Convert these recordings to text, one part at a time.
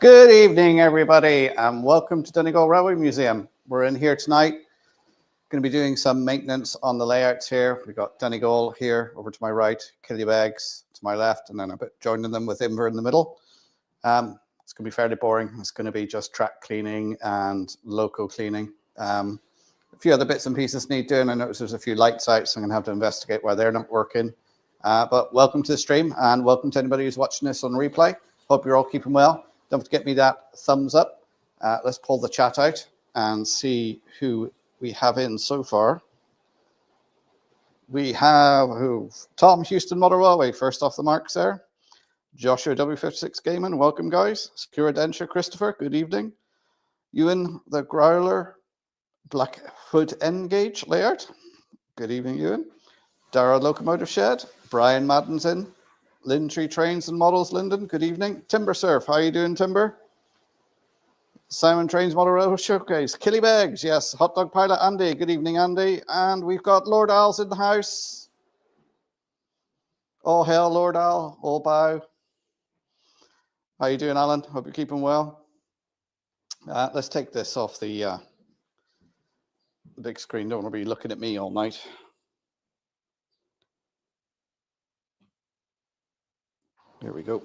Good evening, everybody, and welcome to Donegal Railway Museum. We're in here tonight, going to be doing some maintenance on the layouts here. We've got Donegal here over to my right, Y-Ddraig to my left, and then a bit joining them with Inver in the middle. It's going to be fairly boring. It's going to be just track cleaning and loco cleaning. A few other bits and pieces need doing. I notice there's a few lights out, so I'm going to have to investigate why they're not working. But welcome to the stream, and welcome to anybody who's watching this on replay. Hope you're all keeping well. Don't forget to get me that thumbs up. Let's pull the chat out and see who we have in so far. We have Tom Houston Motor Railway, first off the marks there. Joshua W56 Gaming, welcome guys. Secure Denture Christopher, good evening. Ewan the Growler, Blackfoot N Gauge layout. Good evening, Ewan. Dara Locomotive Shed, Brian Madden's in. Lintree Trains and Models, Lyndon, good evening. Timber Surf, how you doing, Timber? Simon Trains Model Railway Showcase. Killy Beggs, yes. Hot Dog Pilot Andy, good evening, Andy. And we've got Lord Al's in the house. All hail, Lord Al, all bow. How you doing, Alan? Hope you're keeping well. Let's take this off the big screen. Don't want to be looking at me all night. Here we go.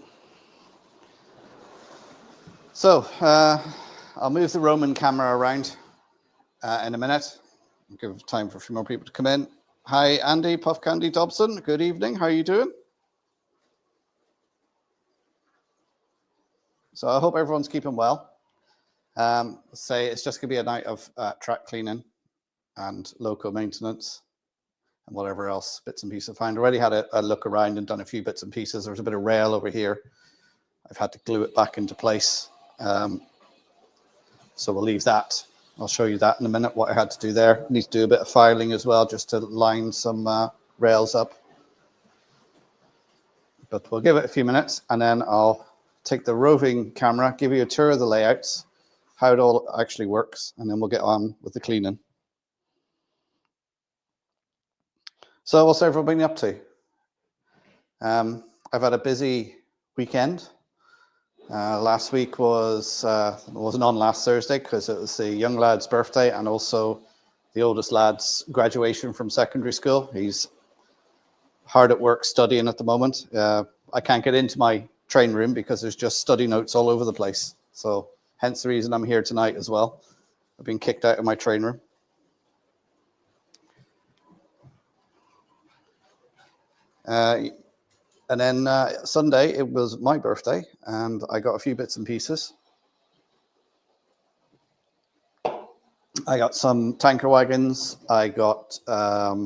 So I'll move the Roman camera around in a minute. I'll give time for a few more people to come in. Hi, Andy, Puff Candy Dobson. Good evening. How are you doing? So I hope everyone's keeping well. Say it's just going to be a night of track cleaning and loco maintenance and whatever else bits and pieces I find. Already had a look around and done a few bits and pieces. There's a bit of rail over here. I've had to glue it back into place. So we'll leave that. I'll show you that in a minute, what I had to do there. Need to do a bit of filing as well, just to line some rails up. But we'll give it a few minutes, and then I'll take the roving camera, give you a tour of the layouts, how it all actually works, and then we'll get on with the cleaning. So what's everyone been up to? I've had a busy weekend. Last week wasn't on last Thursday because it was the young lad's birthday and also the oldest lad's graduation from secondary school. He's hard at work studying at the moment. I can't get into my train room because there's just study notes all over the place. So hence the reason I'm here tonight as well. I've been kicked out of my train room. And then Sunday, it was my birthday, and I got a few bits and pieces. I got some tanker wagons. I got a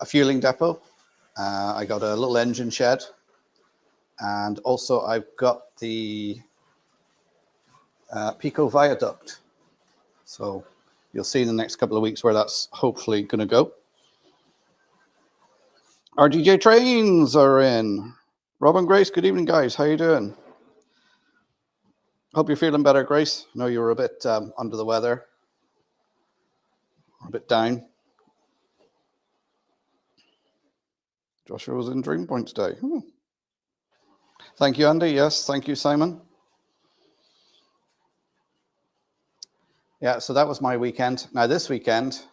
fueling depot. I got a little engine shed. And also I've got the Pico Viaduct. So you'll see in the next couple of weeks where that's hopefully going to go. RDJ Trains are in. Robin Grace, good evening, guys. How you doing? Hope you're feeling better, Grace. I know you were a bit under the weather, a bit down. Joshua was in Dream Point today. Thank you, Andy. Yes, thank you, Simon. Yeah, so that was my weekend. Now this weekend,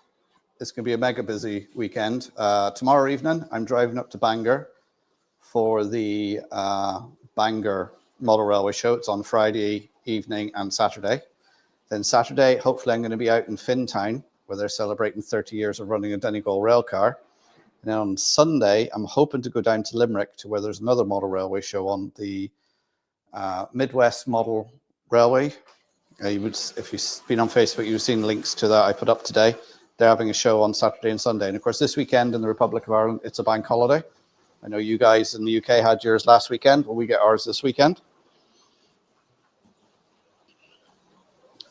it's going to be a mega busy weekend. Tomorrow evening, I'm driving up to Bangor for the Bangor Model Railway Show. It's on Friday evening and Saturday. Then Saturday, hopefully I'm going to be out in Fintown, where they're celebrating 30 years of running a Donegal rail car. And then on Sunday, I'm hoping to go down to Limerick to where there's another model railway show on the Midwest Model Railway. If you've been on Facebook, you've seen links to that I put up today. They're having a show on Saturday and Sunday. And of course, this weekend in the Republic of Ireland, it's a bank holiday. I know you guys in the UK had yours last weekend. Well, we get ours this weekend.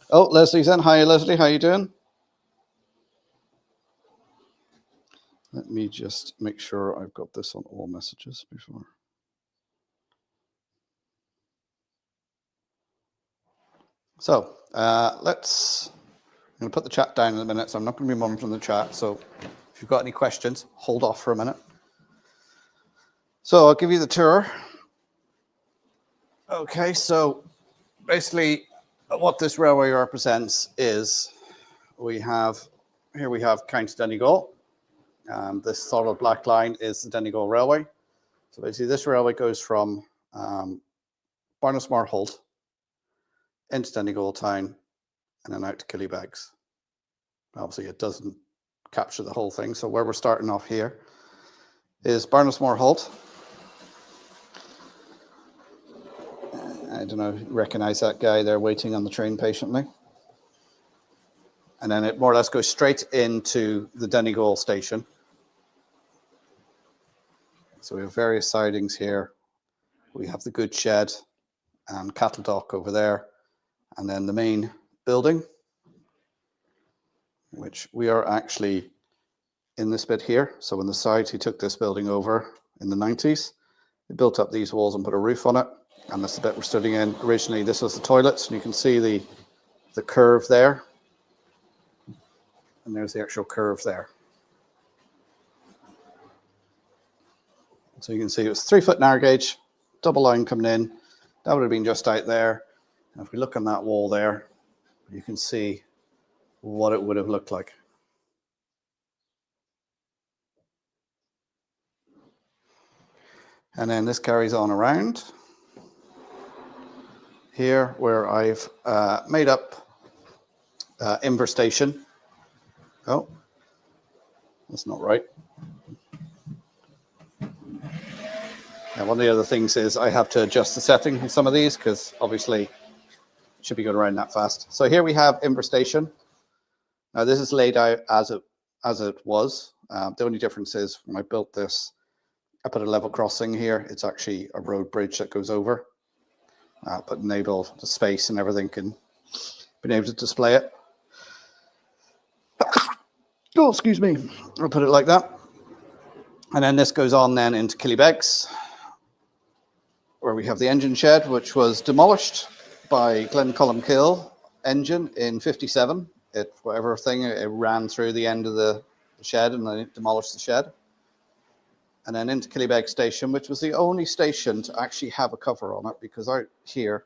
Oh, Leslie's in. Hi, Leslie. How you doing? Let me just make sure I've got this on all messages before. So I'm going to put the chat down in a minute, so I'm not going to be monitoring the chat. So if you've got any questions, hold off for a minute. So I'll give you the tour. Okay, so basically what this railway represents is we have County Donegal. This solid black line is the Donegal Railway. So basically this railway goes from Barnesmore Holt into Donegal town and then out to Killybegs. Obviously it doesn't capture the whole thing. So where we're starting off here is Barnesmore Holt. I don't know, recognize that guy there waiting on the train patiently. And then it more or less goes straight into the Donegal station. So we have various sidings here. We have the goods shed and cattle dock over there. And then the main building, which we are actually in this bit here. So when the Society took this building over in the 90s, they built up these walls and put a roof on it. And that's the bit we're studying in. Originally, this was the toilets, and you can see the curve there. And there's the actual curve there. So you can see it was 3-foot narrow gauge, double line coming in. That would have been just out there. And if we look on that wall there, you can see what it would have looked like. And then this carries on around here where I've made up Inver Station. Oh, that's not right. And one of the other things is I have to adjust the setting in some of these because obviously it should be going around that fast. So here we have Inver Station. Now this is laid out as it was. The only difference is when I built this, I put a level crossing here. It's actually a road bridge that goes over. But enable the space and everything can be able to display it. Oh, excuse me. I'll put it like that. And then this goes on then into Killybegs, where we have the engine shed, which was demolished by Glencolumkill engine in 57. It ran through the end of the shed and then it demolished the shed. And then into Killybegs Station, which was the only station to actually have a cover on it, because out here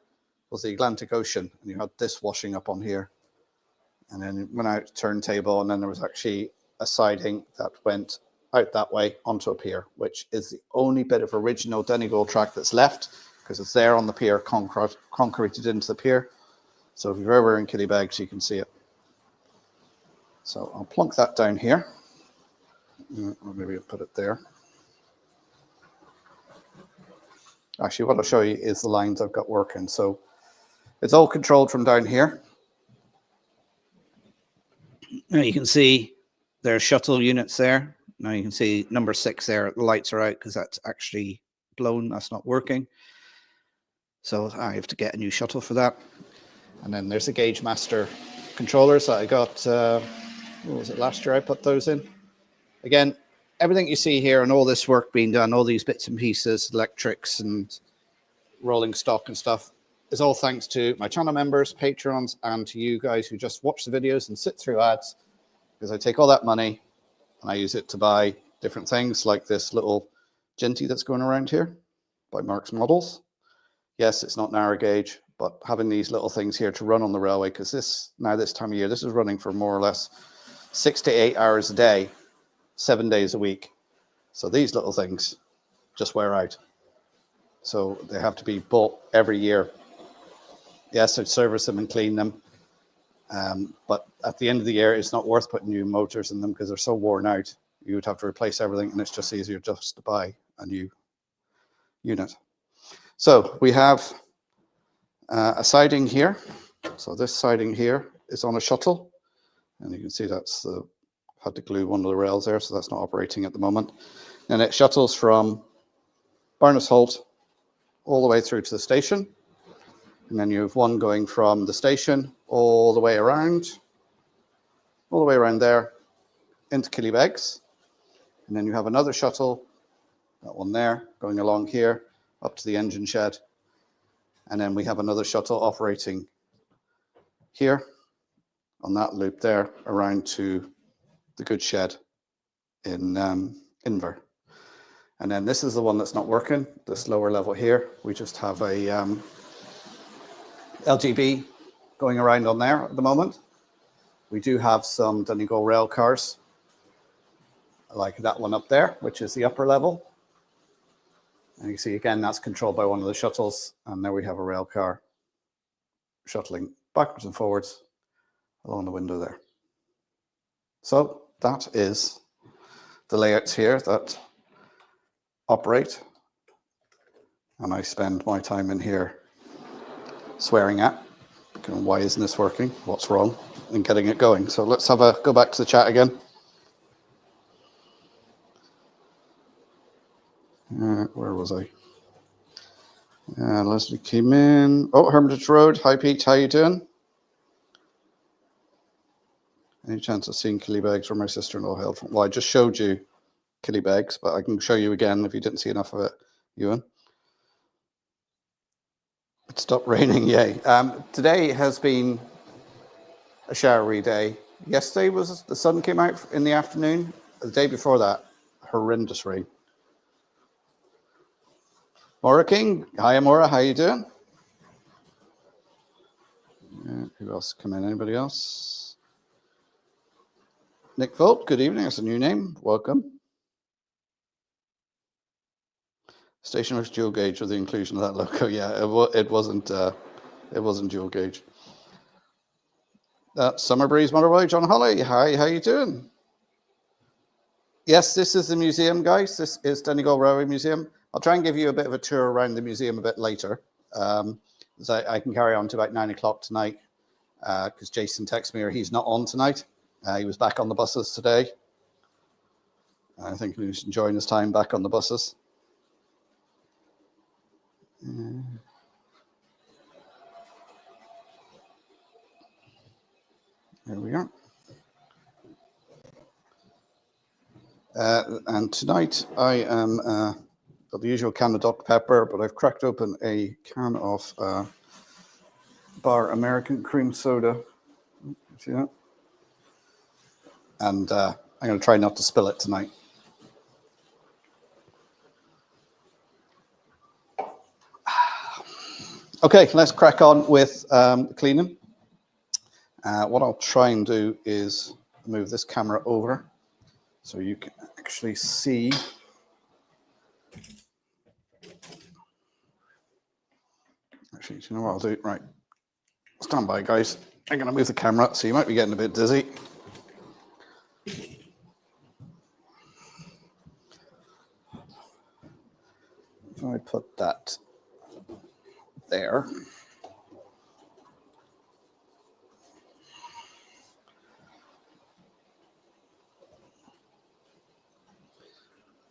was the Atlantic Ocean, and you had this washing up on here. And then it went out turntable, and then there was actually a siding that went out that way onto a pier, which is the only bit of original Donegal track that's left, because it's there on the pier, concreted into the pier. So if you're ever in Killybegs, you can see it. So I'll plunk that down here. Or maybe I'll put it there. Actually, what I'll show you is the lines I've got working. So it's all controlled from down here. Now you can see there's shuttle units there. Now you can see number 6 there. The lights are out because that's actually blown. That's not working. So I have to get a new shuttle for that. And then there's the Gauge Master controllers that I got, what was it, last year I put those in. Again, everything you see here and all this work being done, all these bits and pieces, electrics and rolling stock and stuff, is all thanks to my channel members, patrons, and to you guys who just watch the videos and sit through ads, because I take all that money and I use it to buy different things like this little Jinty that's going around here by Mark's Models. Yes, it's not narrow gauge, but having these little things here to run on the railway, because this time of year, this is running for more or less 6 to 8 hours a day, 7 days a week. So these little things just wear out. So they have to be bought every year. Yes, I'd service them and clean them. But at the end of the year, it's not worth putting new motors in them because they're so worn out. You would have to replace everything, and it's just easier just to buy a new unit. So we have a siding here. So this siding here is on a shuttle. And you can see that's had to glue one of the rails there, so that's not operating at the moment. And it shuttles from Barnes Holt all the way through to the station. And then you have one going from the station all the way around there into Killybegs. And then you have another shuttle, that one there, going along here up to the engine shed. And then we have another shuttle operating here on that loop there around to the goods shed in Inver. And then this is the one that's not working, this lower level here. We just have a LGB going around on there at the moment. We do have some Donegal rail cars, like that one up there, which is the upper level. And you see, again, that's controlled by one of the shuttles. And there we have a rail car shuttling backwards and forwards along the window there. So that is the layouts here that operate. And I spend my time in here swearing at, going, why isn't this working? What's wrong? And getting it going. So let's go back to the chat again. Where was I? Leslie came in. Oh, Hermitage Road. Hi, Pete. How you doing? Any chance of seeing Killybegs where my sister-in-law hailed from? Well, I just showed you Killybegs, but I can show you again if you didn't see enough of it, Ewan. It stopped raining, yay. Today has been a showery day. Yesterday the sun came out in the afternoon. The day before that, horrendous rain. Maura King, hi Maura, how you doing? Who else come in? Anybody else? Nick Volt, good evening. That's a new name. Welcome. Station looks dual gauge with the inclusion of that logo. Yeah, it wasn't dual gauge. Summer Breeze Motorway, John Holly. Hi, how you doing? Yes, this is the museum, guys. This is Donegal Railway Museum. I'll try and give you a bit of a tour around the museum a bit later. So I can carry on to about 9 o'clock tonight because Jason texted me, or he's not on tonight. He was back on the buses today. I think he was enjoying his time back on the buses. There we are. And tonight I am got the usual can of Dr. Pepper, but I've cracked open a can of Bar American cream soda. See that? And I'm going to try not to spill it tonight. Okay, let's crack on with cleaning. What I'll try and do is move this camera over so you can actually see. Actually, do you know what I'll do? Right, stand by, guys. I'm going to move the camera, so you might be getting a bit dizzy. If I put that there.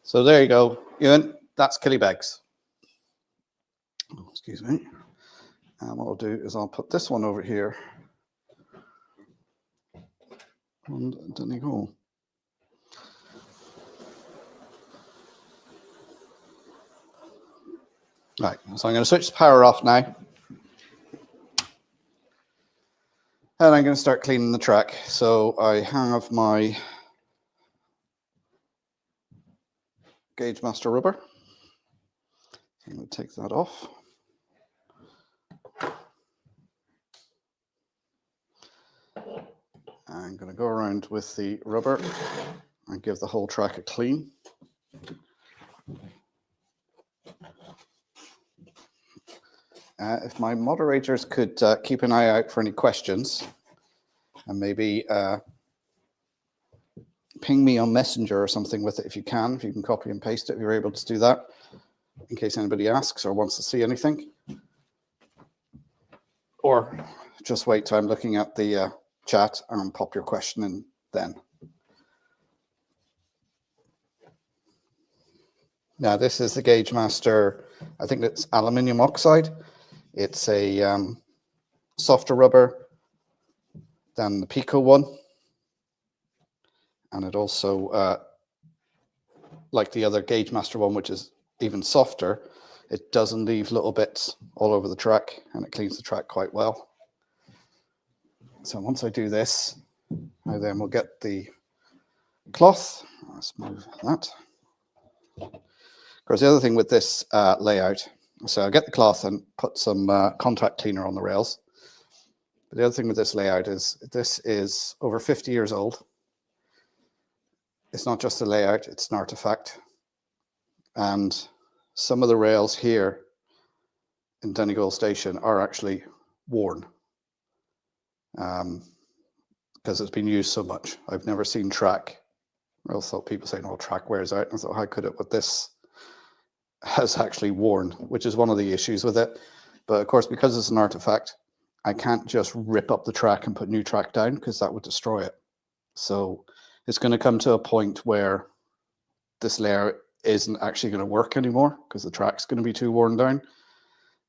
So there you go, Ewan. That's Killybegs. Oh, excuse me. And what I'll do is I'll put this one over here. And Donegal. Right, so I'm going to switch the power off now. And I'm going to start cleaning the track. So I have my Gauge Master rubber. I'm going to take that off. I'm going to go around with the rubber and give the whole track a clean. If my moderators could keep an eye out for any questions and maybe ping me on Messenger or something with it if you can copy and paste it, if you're able to do that, in case anybody asks or wants to see anything. Or just wait till I'm looking at the chat and pop your question in then. Now this is the Gauge Master, I think it's aluminium oxide. It's a softer rubber than the Pico one. And it also, like the other Gauge Master one, which is even softer, it doesn't leave little bits all over the track, and it cleans the track quite well. So once I do this, I then will get the cloth. Let's move that. course, the other thing with this layout, so I get the cloth and put some contact cleaner on the rails. But the other thing with this layout is this is over 50 years old. It's not just a layout, it's an artifact. And some of the rails here in Donegal Station are actually worn because it's been used so much. I've never seen track. I also thought people saying, oh, track wears out. And I thought, how could it? But this has actually worn, which is one of the issues with it. But of course, because it's an artifact, I can't just rip up the track and put new track down because that would destroy it. So it's going to come to a point where this layer isn't actually going to work anymore because the track's going to be too worn down.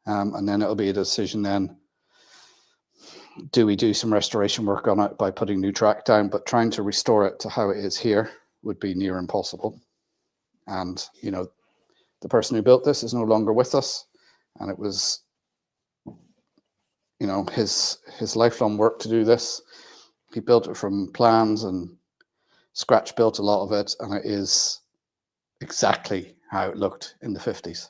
And then it'll be a decision then, do we do some restoration work on it by putting new track down? But trying to restore it to how it is here would be near impossible. And, you know, the person who built this is no longer with us. And it was, you know, his lifelong work to do this. He built it from plans and scratch built a lot of it. And it is exactly how it looked in the 50s.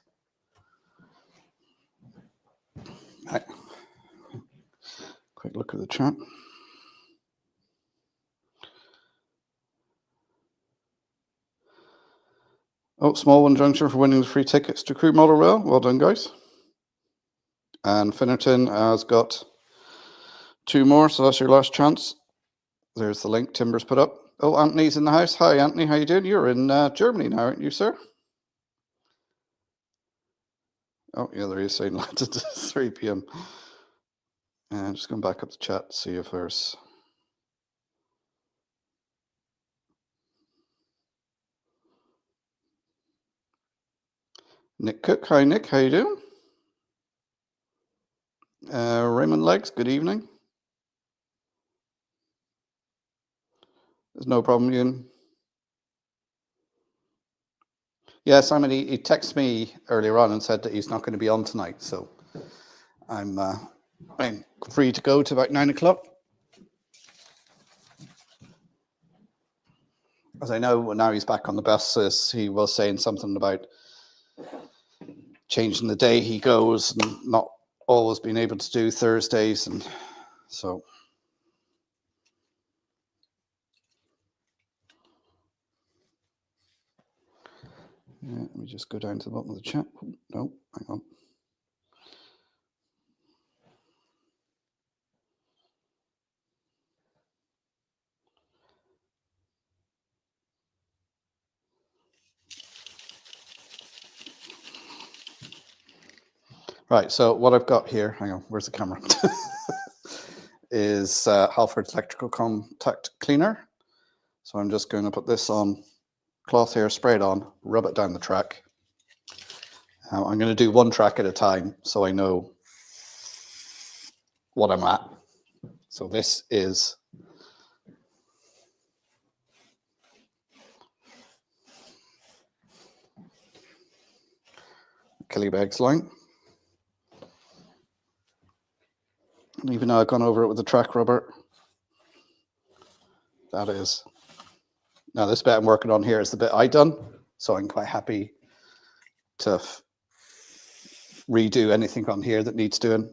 Right. Quick look at the chat. Oh, small one junction for winning the free tickets to Crew Model Rail. Well done, guys. And Finnerton has got 2 more, so that's your last chance. There's the link Timber's put up. Oh, Anthony's in the house. Hi, Anthony. How you doing? You're in Germany now, aren't you, sir? Oh, yeah, there he is saying landed at 3 p.m. And just going back up the chat to see if there's... Nick Cook. Hi, Nick. How you doing? Raymond Legs. Good evening. There's no problem, Ian. Yeah, Simon, he texted me earlier on and said that he's not going to be on tonight. So I'm free to go to about 9 o'clock. As I know, now he's back on the buses, he was saying something about changing the day he goes and not always being able to do Thursdays. And so... Yeah, let me just go down to the bottom of the chat. No, hang on. Right, so what I've got here, hang on, where's the camera? Is Halford's electrical contact cleaner. So I'm just going to put this on, cloth here, spray it on, rub it down the track. I'm going to do 1 track at a time so I know what I'm at. So this is Killybegs line. And even though I've gone over it with the track rubber, that is. Now this bit I'm working on here is the bit I done, so I'm quite happy to redo anything on here that needs doing.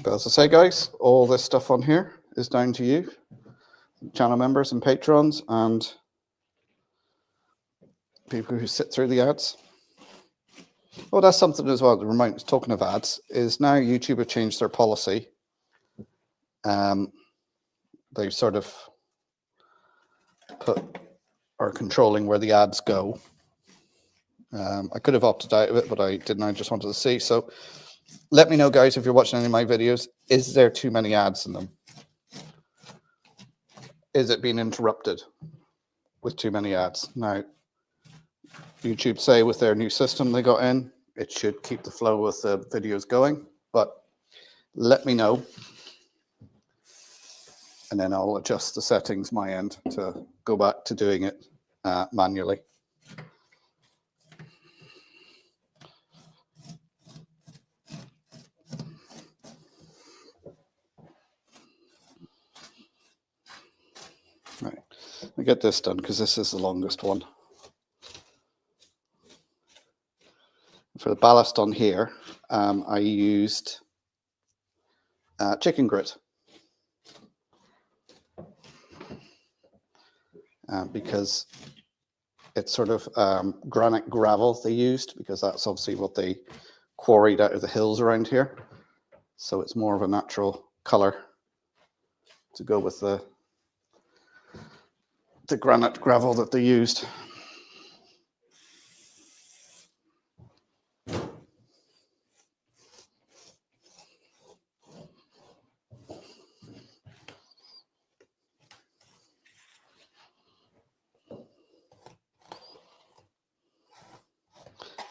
But as I say, guys, all this stuff on here is down to you, channel members and patrons and people who sit through the ads. Oh, that's something as well. Talking of ads, is now YouTube have changed their policy. They've sort of are controlling where the ads go. I could have opted out of it, but I didn't. I just wanted to see. So let me know, guys, if you're watching any of my videos, is there too many ads in them? Is it being interrupted with too many ads? Now, YouTube say with their new system they got in, it should keep the flow of the videos going, but let me know. And then I'll adjust the settings my end to go back to doing it manually. Right. I get this done because this is the longest one. For the ballast on here, I used chicken grit because it's sort of granite gravel they used, because that's obviously what they quarried out of the hills around here. So it's more of a natural color to go with the granite gravel that they used.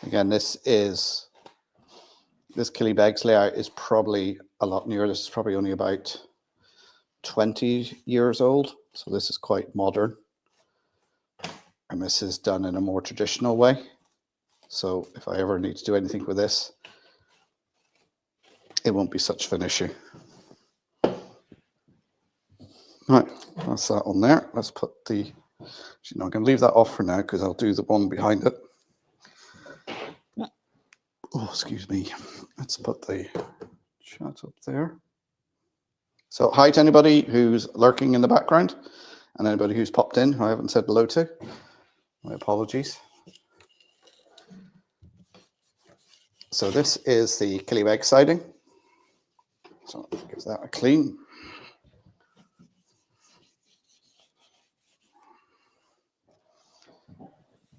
Again, this Killybegs layout is probably a lot newer. This is probably only about 20 years old. So this is quite modern. And this is done in a more traditional way. So if I ever need to do anything with this, it won't be such of an issue. Right, that's that on there. Let's put the, I'm going to leave that off for now because I'll do the one behind it. Oh, excuse me. Let's put the chat up there. So hi to anybody who's lurking in the background and anybody who's popped in who I haven't said hello to. My apologies. So this is the Killybegs siding. So give that a clean.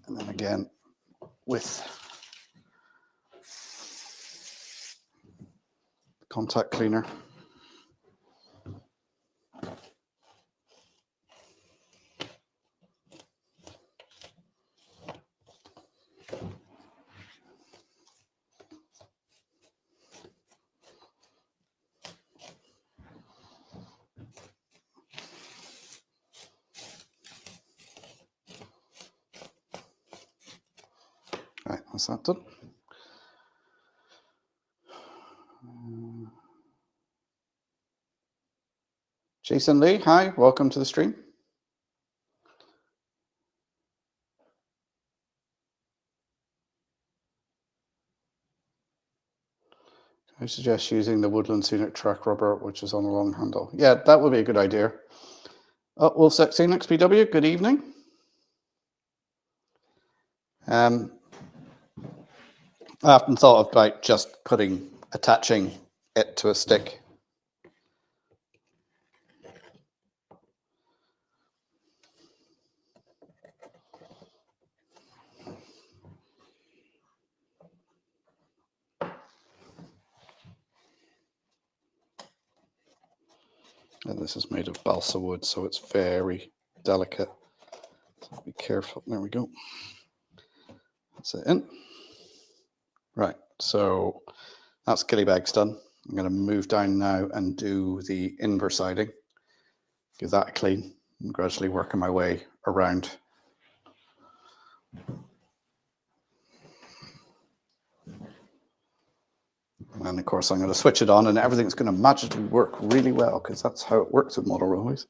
And then again with contact cleaner. Right, that's that done. Jason Lee, hi, welcome to the stream. I suggest using the Woodland Scenic track rubber, which is on a long handle. Yeah, that would be a good idea. Wolfsec Scenics PW, good evening. I often thought about just attaching it to a stick. And this is made of balsa wood, so it's very delicate. So be careful. There we go. That's it in. Right, so that's Killybegs done. I'm going to move down now and do the inver siding. Give that a clean and gradually working my way around. And then, of course, I'm going to switch it on and everything's going to magically work really well because that's how it works with model railways.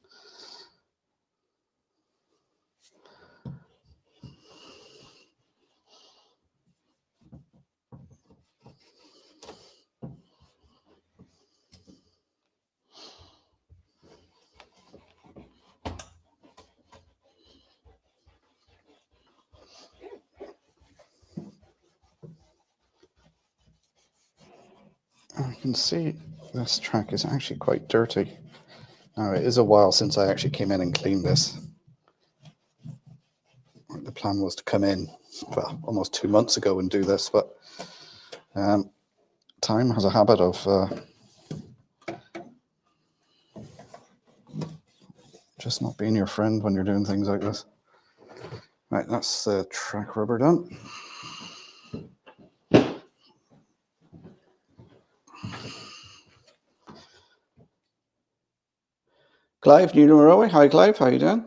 I can see this track is actually quite dirty. Now, it is a while since I actually came in and cleaned this. The plan was to come in, well, almost 2 months ago and do this, but time has a habit of just not being your friend when you're doing things like this. Right, that's the track rubber done. Clive, New Railway. Hi, Clive. How you doing?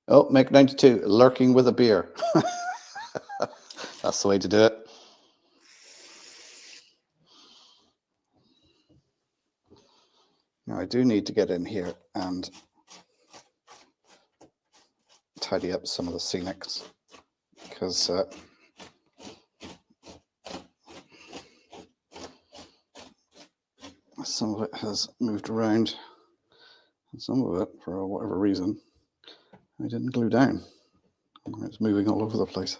Oh, Make 92, lurking with a beer. That's the way to do it. Now I do need to get in here and tidy up some of the scenics, because some of it has moved around, and some of it, for whatever reason, I didn't glue down. It's moving all over the place.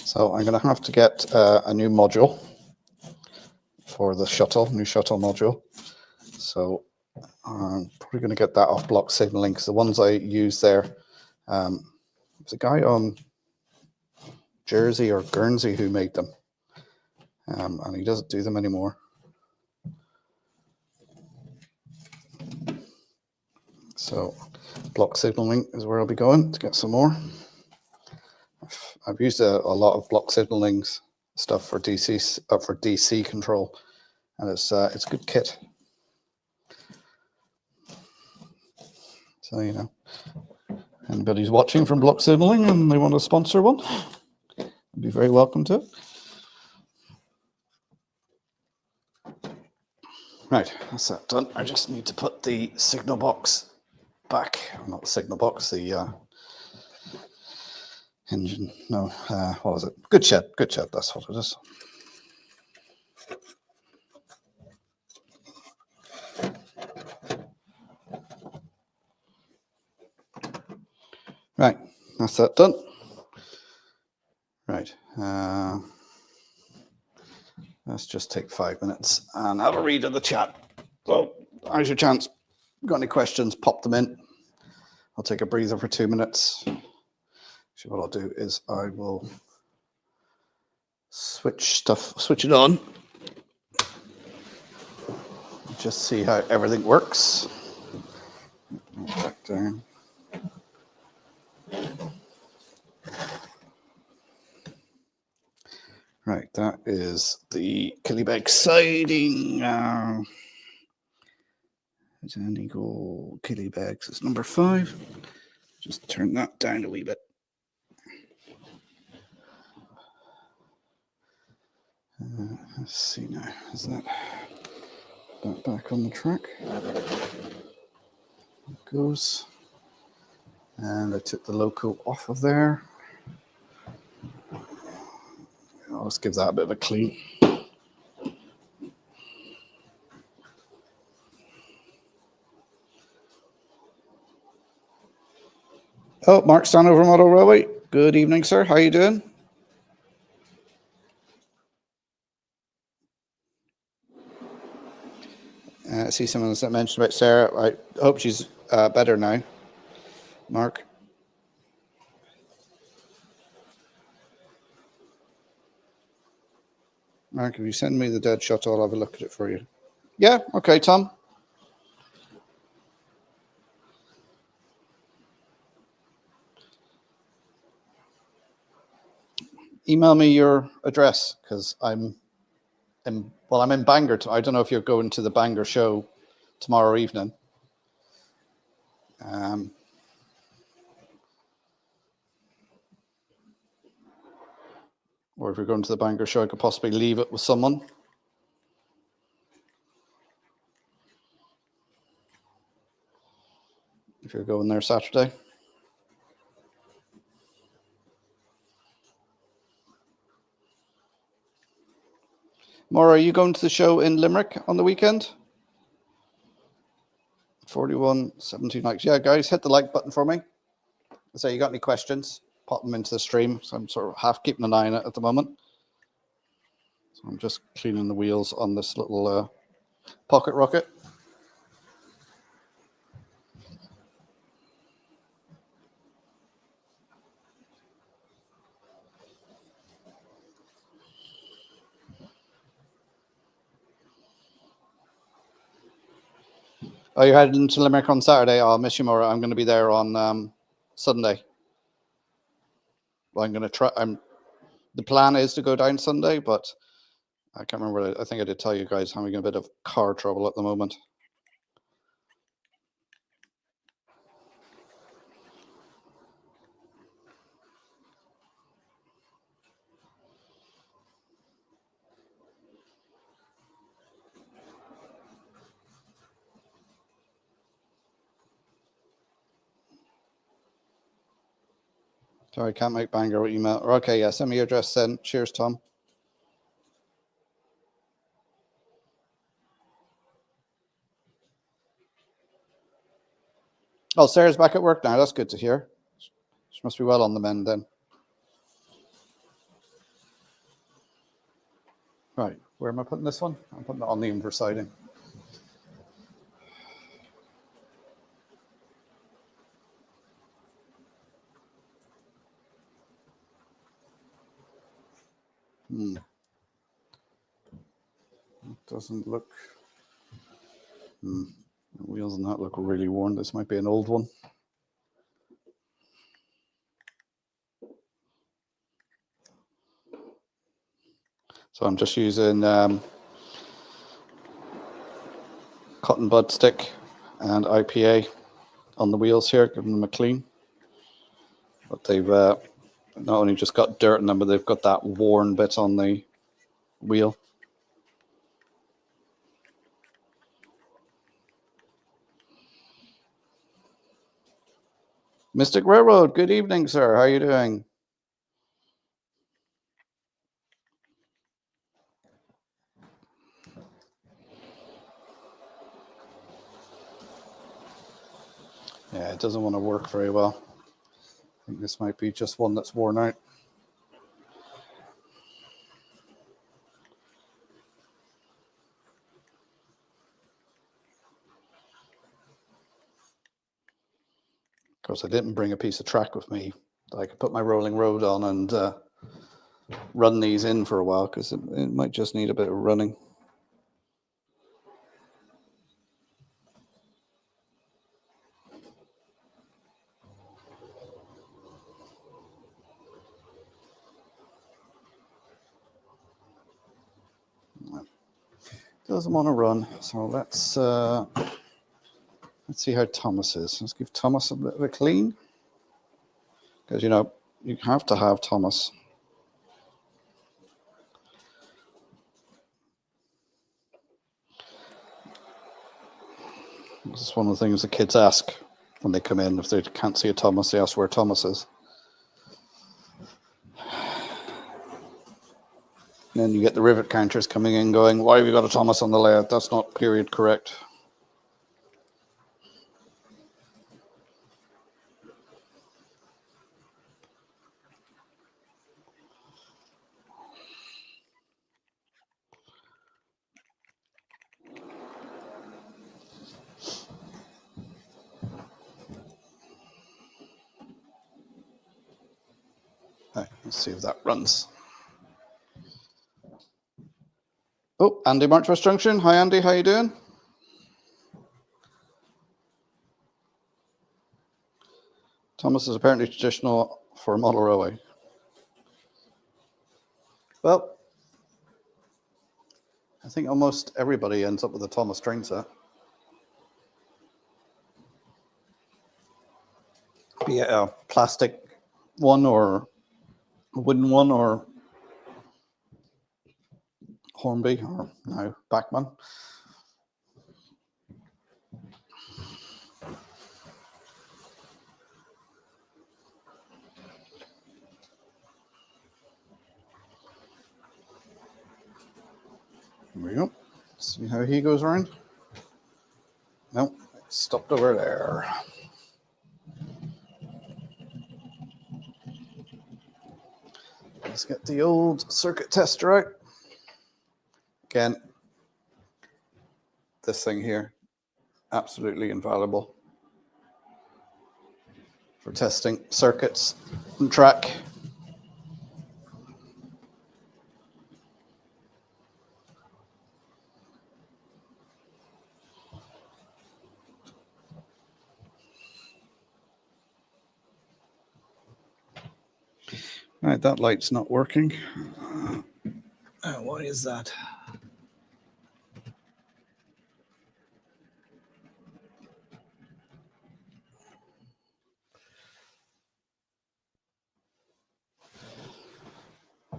So I'm going to have to get a new module for the shuttle, new shuttle module. So I'm probably going to get that off block signaling, because the ones I use there, there's a guy on Jersey or Guernsey who made them, and he doesn't do them anymore. So block signaling is where I'll be going to get some more. I've used a lot of block signaling stuff for DC control, and it's a good kit. So, you know, anybody's watching from block signaling and they want to sponsor one, I'd be very welcome to it. Right, that's that done. I just need to put the signal box back. Not the signal box, the engine. No, what was it? Good shed, that's what it is. Right, that's that done. Right, let's just take 5 minutes and have a read of the chat. So, here's your chance. Got any questions, pop them in. I'll take a breather for 2 minutes. Actually, what I'll do is I will switch it on. Just see how everything works. Back down. Right, that is the Killybegs siding. Donegal Killybegs is number 5. Just turn that down a wee bit. Let's see now. Is that back on the track? It goes. And I took the loco off of there. I'll just give that a bit of a clean. Oh, Mark Stanover Model Railway. Good evening, sir. How are you doing? I see someone that mentioned about Sarah. I hope she's better now. Mark. Mark, if you send me the dead shot, I'll have a look at it for you. Yeah, okay, Tom. Email me your address, because I'm in Bangor. I don't know if you're going to the Bangor show tomorrow evening. Or if you're going to the Bangor show, I could possibly leave it with someone. If you're going there Saturday. Maura, are you going to the show in Limerick on the weekend? 41-17 likes. Yeah, guys, hit the like button for me. So you got any questions? Pop them into the stream. So I'm sort of half keeping an eye on it at the moment. So I'm just cleaning the wheels on this little pocket rocket. Oh, you're heading to Limerick on Saturday? Oh, I'll miss you, Maura. I'm going to be there on Sunday. Well, I'm going to try. The plan is to go down Sunday, but I can't remember. I think I did tell you guys having a bit of car trouble at the moment. Sorry, can't make Bangor with email. Okay, yeah, send me your address then. Cheers, Tom. Oh, Sarah's back at work now. That's good to hear. She must be well on the mend then. Right, where am I putting this one? I'm putting it on the inverse siding. It doesn't look... The wheels on that look really worn. This might be an old one. So I'm just using cotton bud stick and IPA on the wheels here, giving them a clean. But they've not only just got dirt in them, but they've got that worn bit on the wheel. Mystic Railroad, good evening, sir. How are you doing? Yeah, it doesn't want to work very well. I think this might be just one that's worn out. Of course, I didn't bring a piece of track with me that I could put my rolling road on and run these in for a while, because it might just need a bit of running. Doesn't want to run, so let's see how Thomas is. Let's give Thomas a bit of a clean, because you know you have to have Thomas. This is one of the things the kids ask when they come in. If they can't see a Thomas, they ask where Thomas is. And then you get the rivet counters coming in going, why have you got a Thomas on the layout? That's not period correct. Right, let's see if that runs. Oh, Andy, Marchwest Junction. Hi, Andy. How you doing? Thomas is apparently traditional for a model railway. Well, I think almost everybody ends up with a Thomas train set. Be it a plastic one or a wooden one or Hornby or now Bachmann. There we go. See how he goes around. Nope, stopped over there. Let's get the old circuit tester out. Again, this thing here, absolutely invaluable for testing circuits and track. Right, that light's not working. What is that? I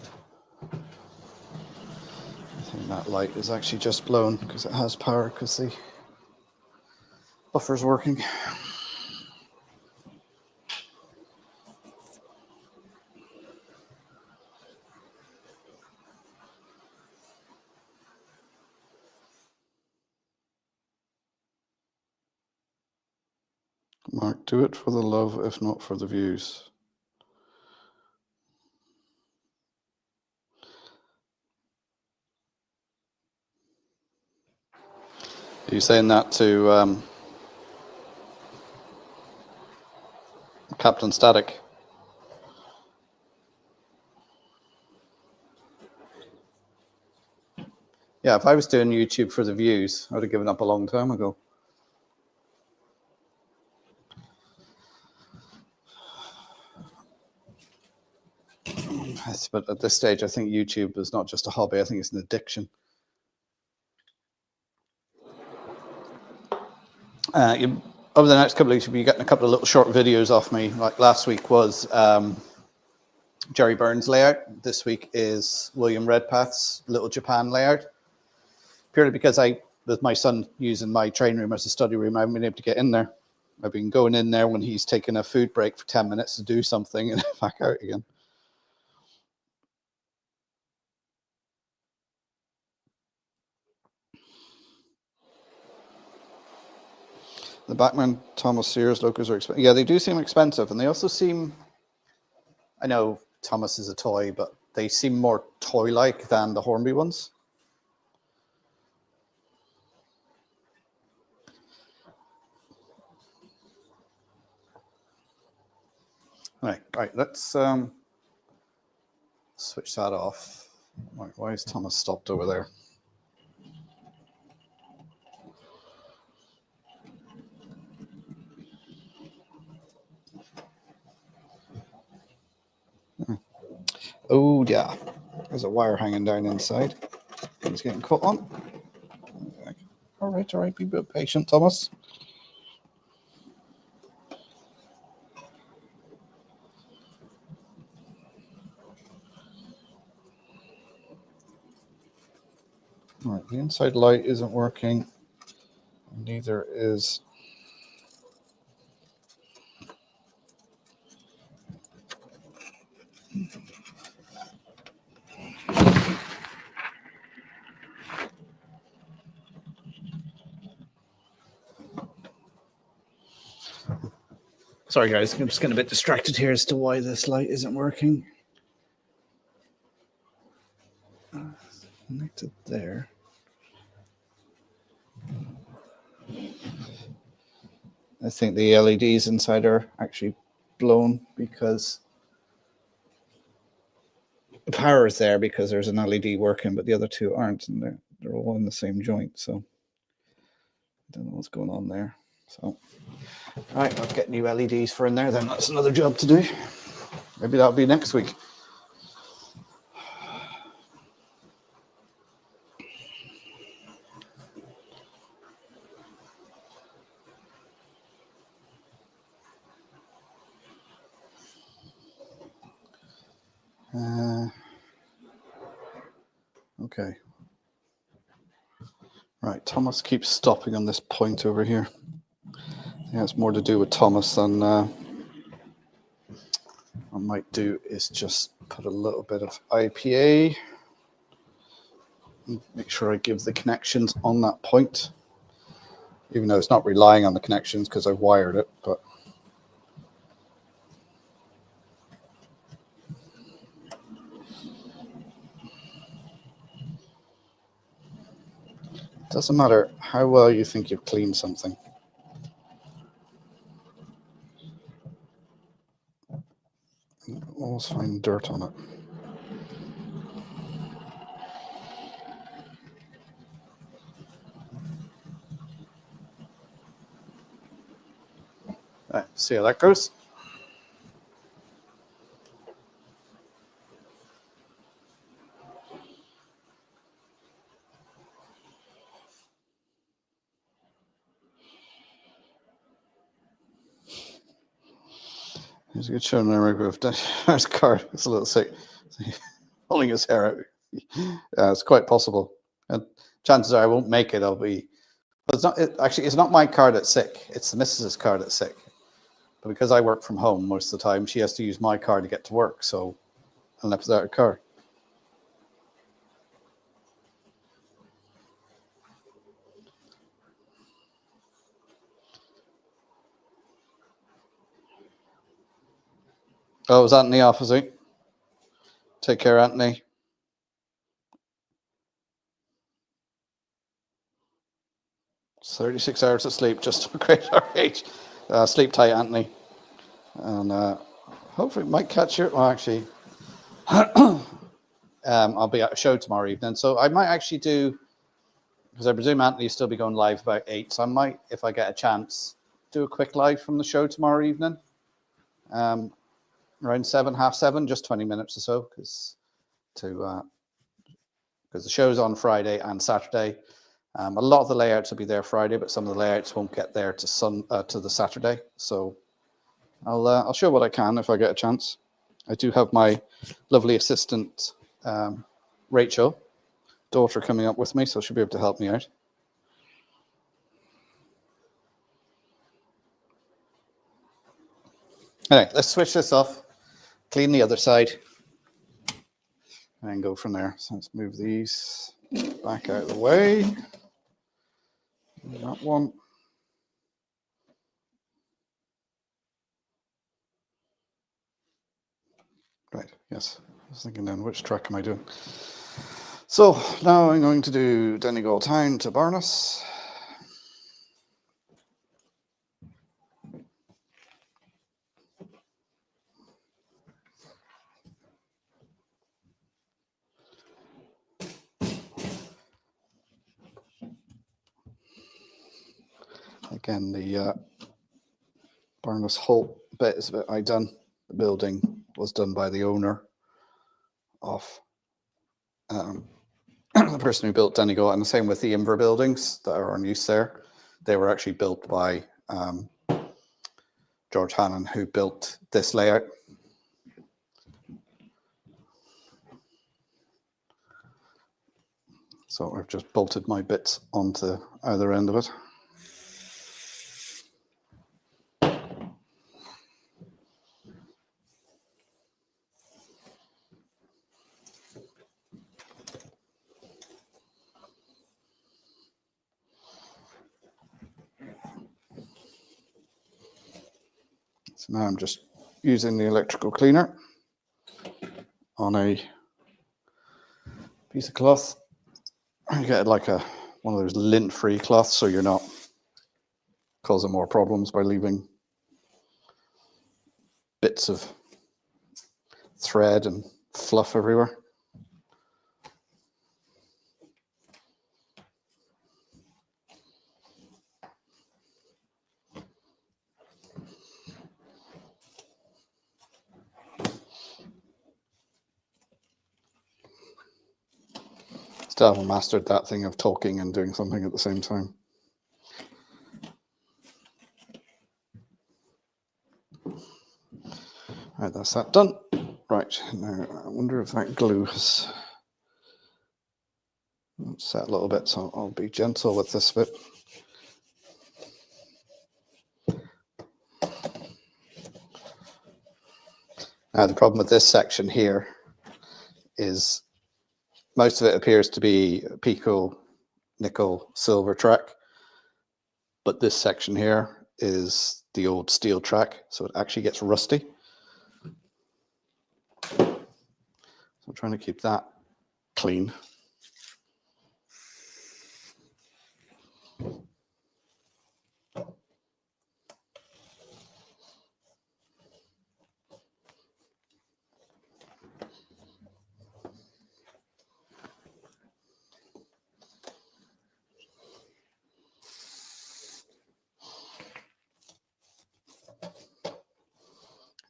think that light is actually just blown because it has power because the buffer's working. Mark, do it for the love, if not for the views. Are you saying that to Captain Static? Yeah, if I was doing YouTube for the views, I would have given up a long time ago. But at this stage, I think YouTube is not just a hobby. I think it's an addiction. Over the next couple of weeks, you'll be getting a couple of little short videos off me. Like last week was Jerry Burns' layout. This week is William Redpath's Little Japan layout. Purely because with my son using my train room as a study room, I haven't been able to get in there. I've been going in there when he's taken a food break for 10 minutes to do something and back out again. The Bachman Thomas Sears locos are expensive. Yeah, they do seem expensive, and they also seem, I know Thomas is a toy, but they seem more toy-like than the Hornby ones. Right, let's switch that off. Why is Thomas stopped over there? Oh, yeah. There's a wire hanging down inside. It's getting caught on. All right. Be a bit patient, Thomas. All right, the inside light isn't working. Neither is... Sorry, guys. I'm just getting a bit distracted here as to why this light isn't working. Connected there. I think the LEDs inside are actually blown because the power is there because there's an LED working, but the other two aren't, and they're all in the same joint. So I don't know what's going on there. So, all right, I'll get new LEDs for in there. Then that's another job to do. Maybe that'll be next week. Okay. Right, Thomas keeps stopping on this point over here. Yeah, it's more to do with Thomas than what I might do is just put a little bit of IPA. Make sure I give the connections on that point, even though it's not relying on the connections because I've wired it, but it doesn't matter how well you think you've cleaned something. You always find dirt on it. Right, see how that goes. Here's a good show of Dar's card. It's a little sick. Pulling his hair out. It's quite possible. And chances are I won't make it. I'll be. But it's not. Actually, it's not my car that's sick. It's the missus's car that's sick. But because I work from home most of the time, she has to use my car to get to work. So I'll left without a car. Oh, is Anthony off, is he? Take care, Anthony. It's 36 hours of sleep, just a great our age. Sleep tight, Anthony. And hopefully it might catch you. Well, actually, I'll be at a show tomorrow evening. So I might actually do, because I presume Anthony will still be going live about 8. So I might, if I get a chance, do a quick live from the show tomorrow evening. Around 7, half 7, just 20 minutes or so, because the show's on Friday and Saturday. A lot of the layouts will be there Friday, but some of the layouts won't get there to the Saturday. So I'll show what I can if I get a chance. I do have my lovely assistant Rachel, daughter, coming up with me, so she'll be able to help me out. Anyway, let's switch this off, clean the other side, and go from there. So let's move these back out of the way. That one. Right, yes. I was thinking then, which track am I doing? So now I'm going to do Donegal Town to Barnes. Again, the Barnes Holt bit is a bit I done. The building was done by the owner of the person who built Donegal, and the same with the Inver buildings that are on use there. They were actually built by George Hannon, who built this layout. So I've just bolted my bits onto either end of it. So now I'm just using the electrical cleaner on a piece of cloth. You get like one of those lint-free cloths, so you're not causing more problems by leaving bits of thread and fluff everywhere. Still haven't mastered that thing of talking and doing something at the same time. Right, that's that done. Right, now I wonder if that glue has set a little bit, so I'll be gentle with this bit. Now the problem with this section here is most of it appears to be Pico, nickel, silver track, but this section here is the old steel track, so it actually gets rusty. So I'm trying to keep that clean.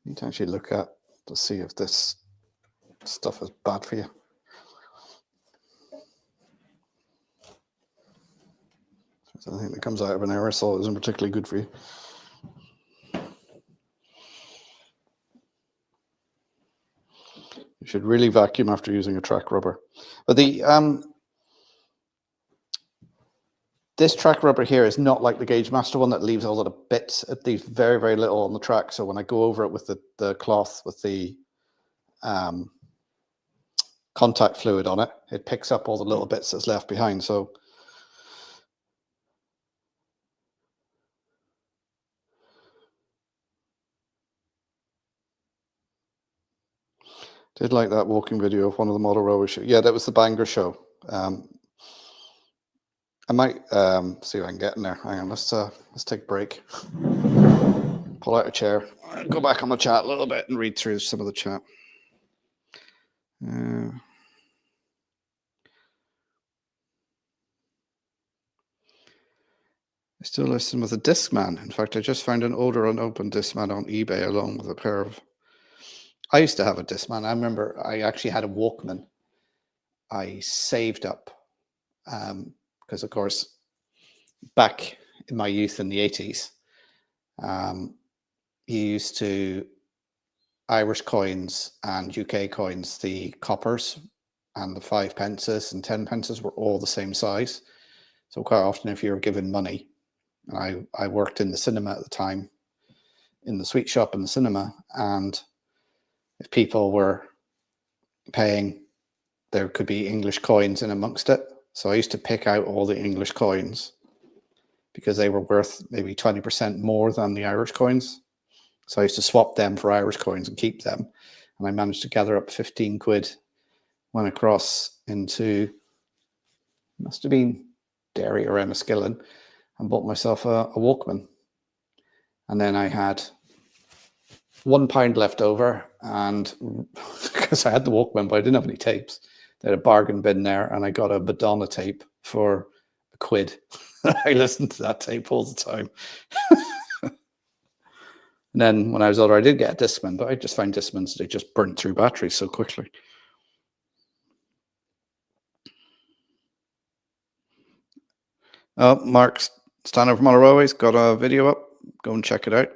You need to actually look at to see if this stuff is bad for you. So anything that comes out of an aerosol isn't particularly good for you. You should really vacuum after using a track rubber. But this track rubber here is not like the Gauge Master one that leaves all of the bits. It leaves very, very little on the track. So when I go over it with the cloth with the contact fluid on it, it picks up all the little bits that's left behind. So Did like that walking video of one of the model railway shows. Yeah, that was the Bangor show. I might see if I can get in there. Hang on, let's take a break. Pull out a chair. Go back on the chat a little bit and read through some of the chat. I still listen with a Discman. In fact, I just found an older unopened Discman on eBay along with a pair of... I used to have a Discman. I remember I actually had a Walkman. I saved up because, of course, back in my youth in the 80s, you used to Irish coins and UK coins, the coppers and the 5 pences and 10 pences were all the same size. So quite often if you were given money, I worked in the cinema at the time, in the sweet shop in the cinema, and if people were paying, there could be English coins in amongst it. So I used to pick out all the English coins because they were worth maybe 20% more than the Irish coins. So I used to swap them for Irish coins and keep them. And I managed to gather up 15 quid, went across into, must have been Derry or Enniskillen, and bought myself a Walkman. And then I had £1 left over, and because I had the Walkman, but I didn't have any tapes, they had a bargain bin there, and I got a Madonna tape for £1. I listened to that tape all the time. And then when I was older, I did get a Discman, but I just found Discmans, they just burnt through batteries so quickly. Mark Stanhope from Model Railways got a video up. Go and check it out.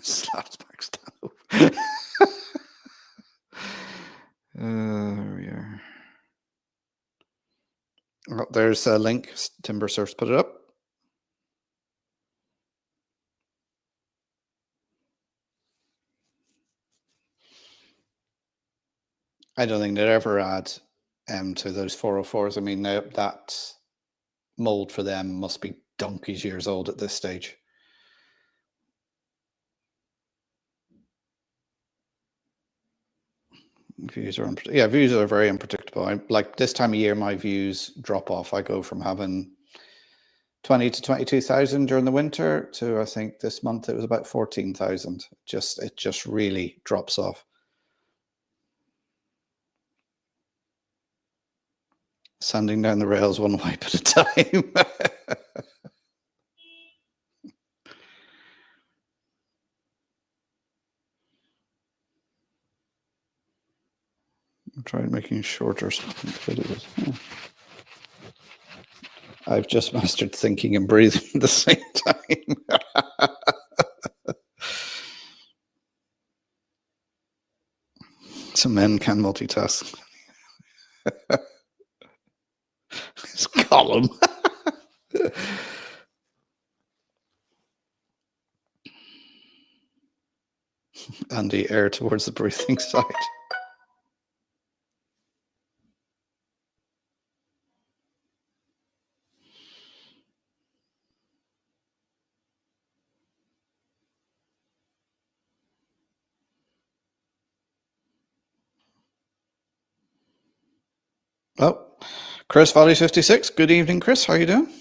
Slaps Mark Stanhope. There we are. Oh, there's a link. Timber Surf's put it up. I don't think they'd ever add to those 404s. I mean, that mold for them must be donkey's years old at this stage. Views are views are very unpredictable. Like this time of year, my views drop off. I go from having 20 to 22,000 during the winter to, I think this month it was about 14,000. It just really drops off. Sanding down the rails one wipe at a time. I'm trying making shorter videos. I've just mastered thinking and breathing at the same time. Some men can multitask. This column. And the air towards the breathing side. Oh, Chris Valley 56. Good evening, Chris. How are you doing?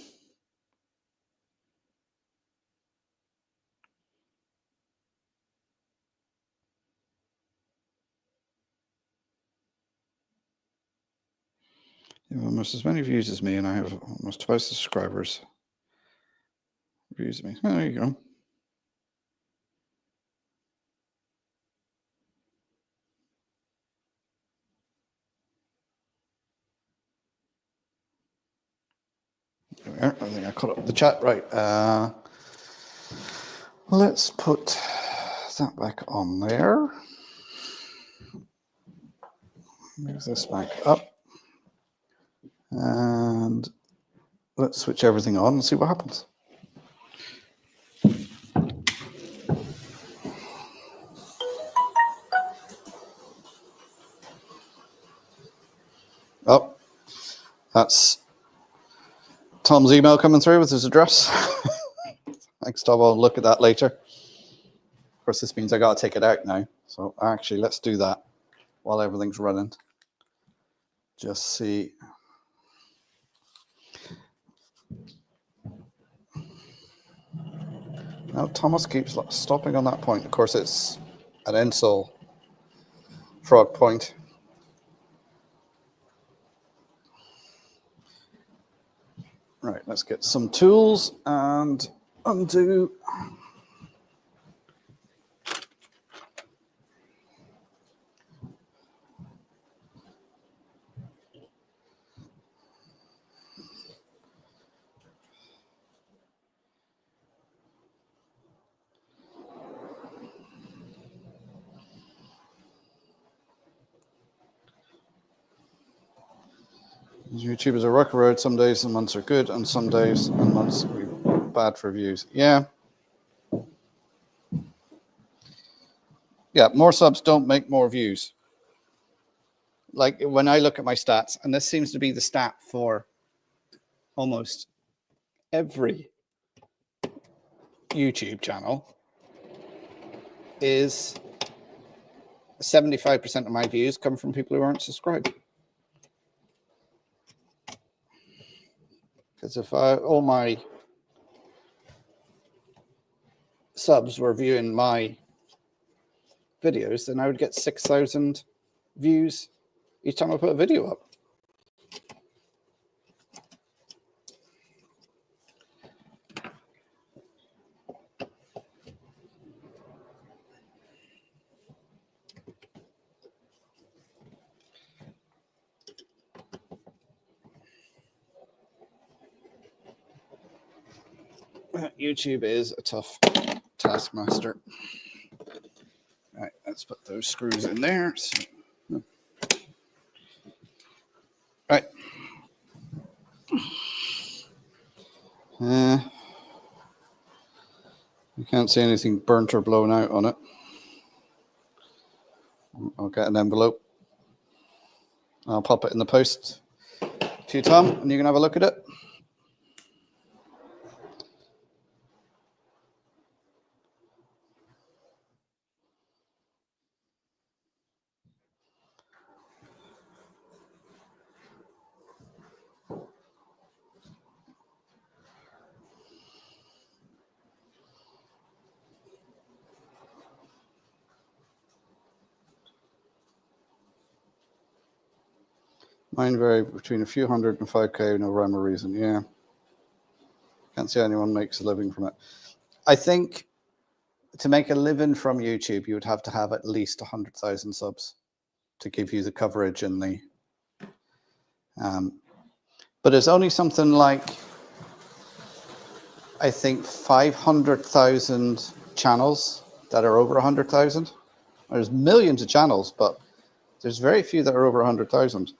You have almost as many views as me, and I have almost twice the subscribers. Views me. Oh, there you go. There we are. I think I caught up the chat right. Let's put that back on there. Move this back up. And let's switch everything on and see what happens. Oh, that's Tom's email coming through with his address. fixed up. I'll look at that later. Of course, this means I got to take it out now. So actually, let's do that while everything's running. Just see. Now, Thomas keeps stopping on that point. Of course, it's an insole frog point. Right, let's get some tools and undo. YouTube is a rocky road. Some days and months are good, and some days and months are bad for views. Yeah. Yeah, more subs don't make more views. Like when I look at my stats, and this seems to be the stat for almost every YouTube channel, is 75% of my views come from people who aren't subscribed. Because if all my subs were viewing my videos, then I would get 6,000 views each time I put a video up. YouTube is a tough taskmaster. All right, let's put those screws in there. So, right. You can't see anything burnt or blown out on it. I'll get an envelope. I'll pop it in the post to you, Tom, and you can have a look at it. Mine vary between a few hundred and 5K, no rhyme or reason. Yeah. Can't see anyone makes a living from it. I think to make a living from YouTube, you would have to have at least 100,000 subs to give you the coverage and the... but there's only something like, I think, 500,000 channels that are over 100,000. There's millions of channels, but there's very few that are over 100,000.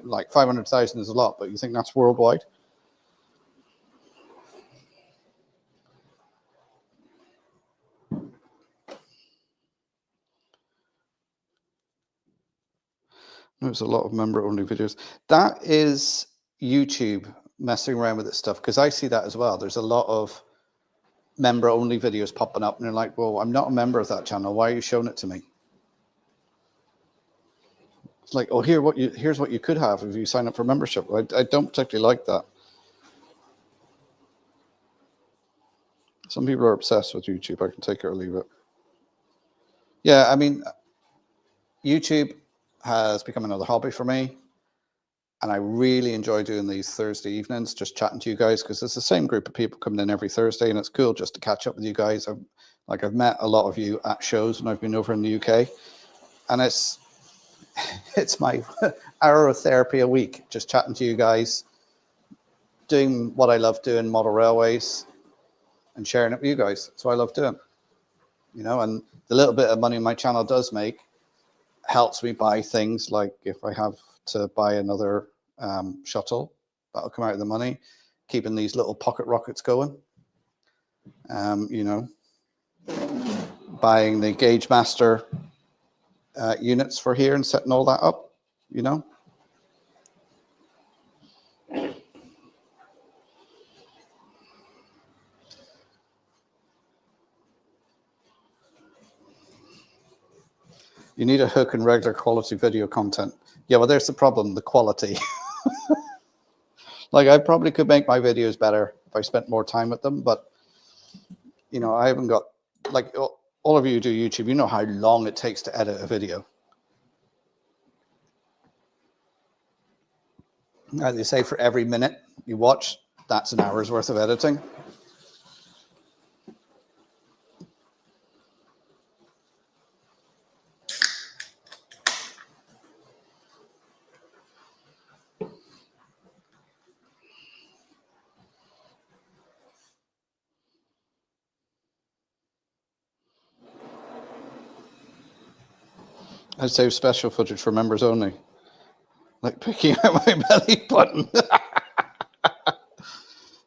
Like 500,000 is a lot, but you think that's worldwide? There's a lot of member-only videos. That is YouTube messing around with this stuff, because I see that as well. There's a lot of member-only videos popping up, and they're like, well, I'm not a member of that channel. Why are you showing it to me? It's like, oh, here's what you could have if you sign up for membership. I don't particularly like that. Some people are obsessed with YouTube. I can take it or leave it. Yeah, I mean, YouTube has become another hobby for me. And I really enjoy doing these Thursday evenings, just chatting to you guys, because it's the same group of people coming in every Thursday, and it's cool just to catch up with you guys. I've met a lot of you at shows when I've been over in the UK, and it's my hour of therapy a week, just chatting to you guys, doing what I love doing, model railways, and sharing it with you guys. That's what I love doing, you know. And the little bit of money my channel does make helps me buy things, like if I have to buy another shuttle, that'll come out of the money, keeping these little pocket rockets going. You know, buying the Gauge Master units for here and setting all that up, you know. You need a hook and regular quality video content. Yeah, well, there's the problem, the quality. Like, I probably could make my videos better if I spent more time with them, but, you know, I haven't got, like, all of you who do YouTube, you know how long it takes to edit a video. As they say, for every minute you watch, that's an hour's worth of editing. I save special footage for members only, like picking out my belly button.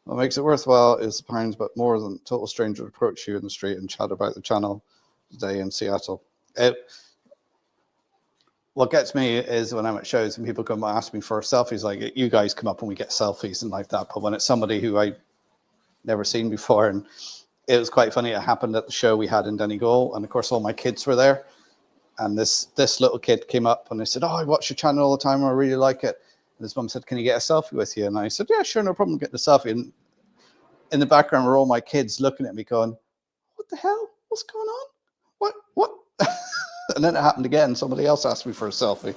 What makes it worthwhile is the pounds, but more than total strangers approach you in the street and chat about the channel today in Seattle. What gets me is when I'm at shows and people come and ask me for selfies, like, you guys come up and we get selfies and like that. But when it's somebody who I never seen before, and it was quite funny. It happened at the show we had in Donegal, and of course all my kids were there. And this little kid came up and I said, "Oh, I watch your channel all the time. I really like it." And his mum said, "Can you get a selfie with you?" And I said, "Yeah, sure, no problem, getting a selfie." And in the background were all my kids looking at me going, "What the hell? What's going on? What?" And then it happened again. Somebody else asked me for a selfie.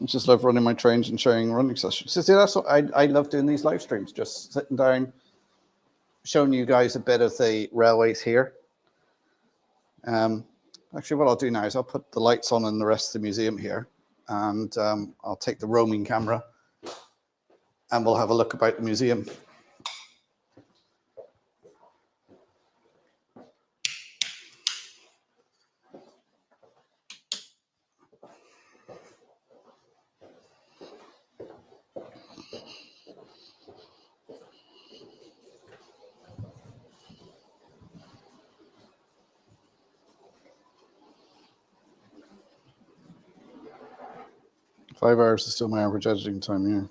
I just love running my trains and sharing running sessions. So see, that's what I love doing these live streams, just sitting down, showing you guys a bit of the railways here. Actually, what I'll do now is I'll put the lights on in the rest of the museum here, and I'll take the roaming camera and we'll have a look about the museum. Five hours is still my average editing time, yeah.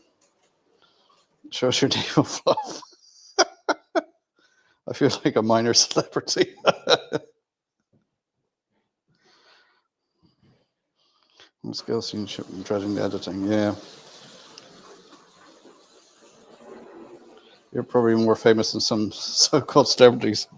Shows your naval fluff. I feel like a minor celebrity. Skill scene dreading the editing, yeah. You're probably more famous than some so-called celebrities.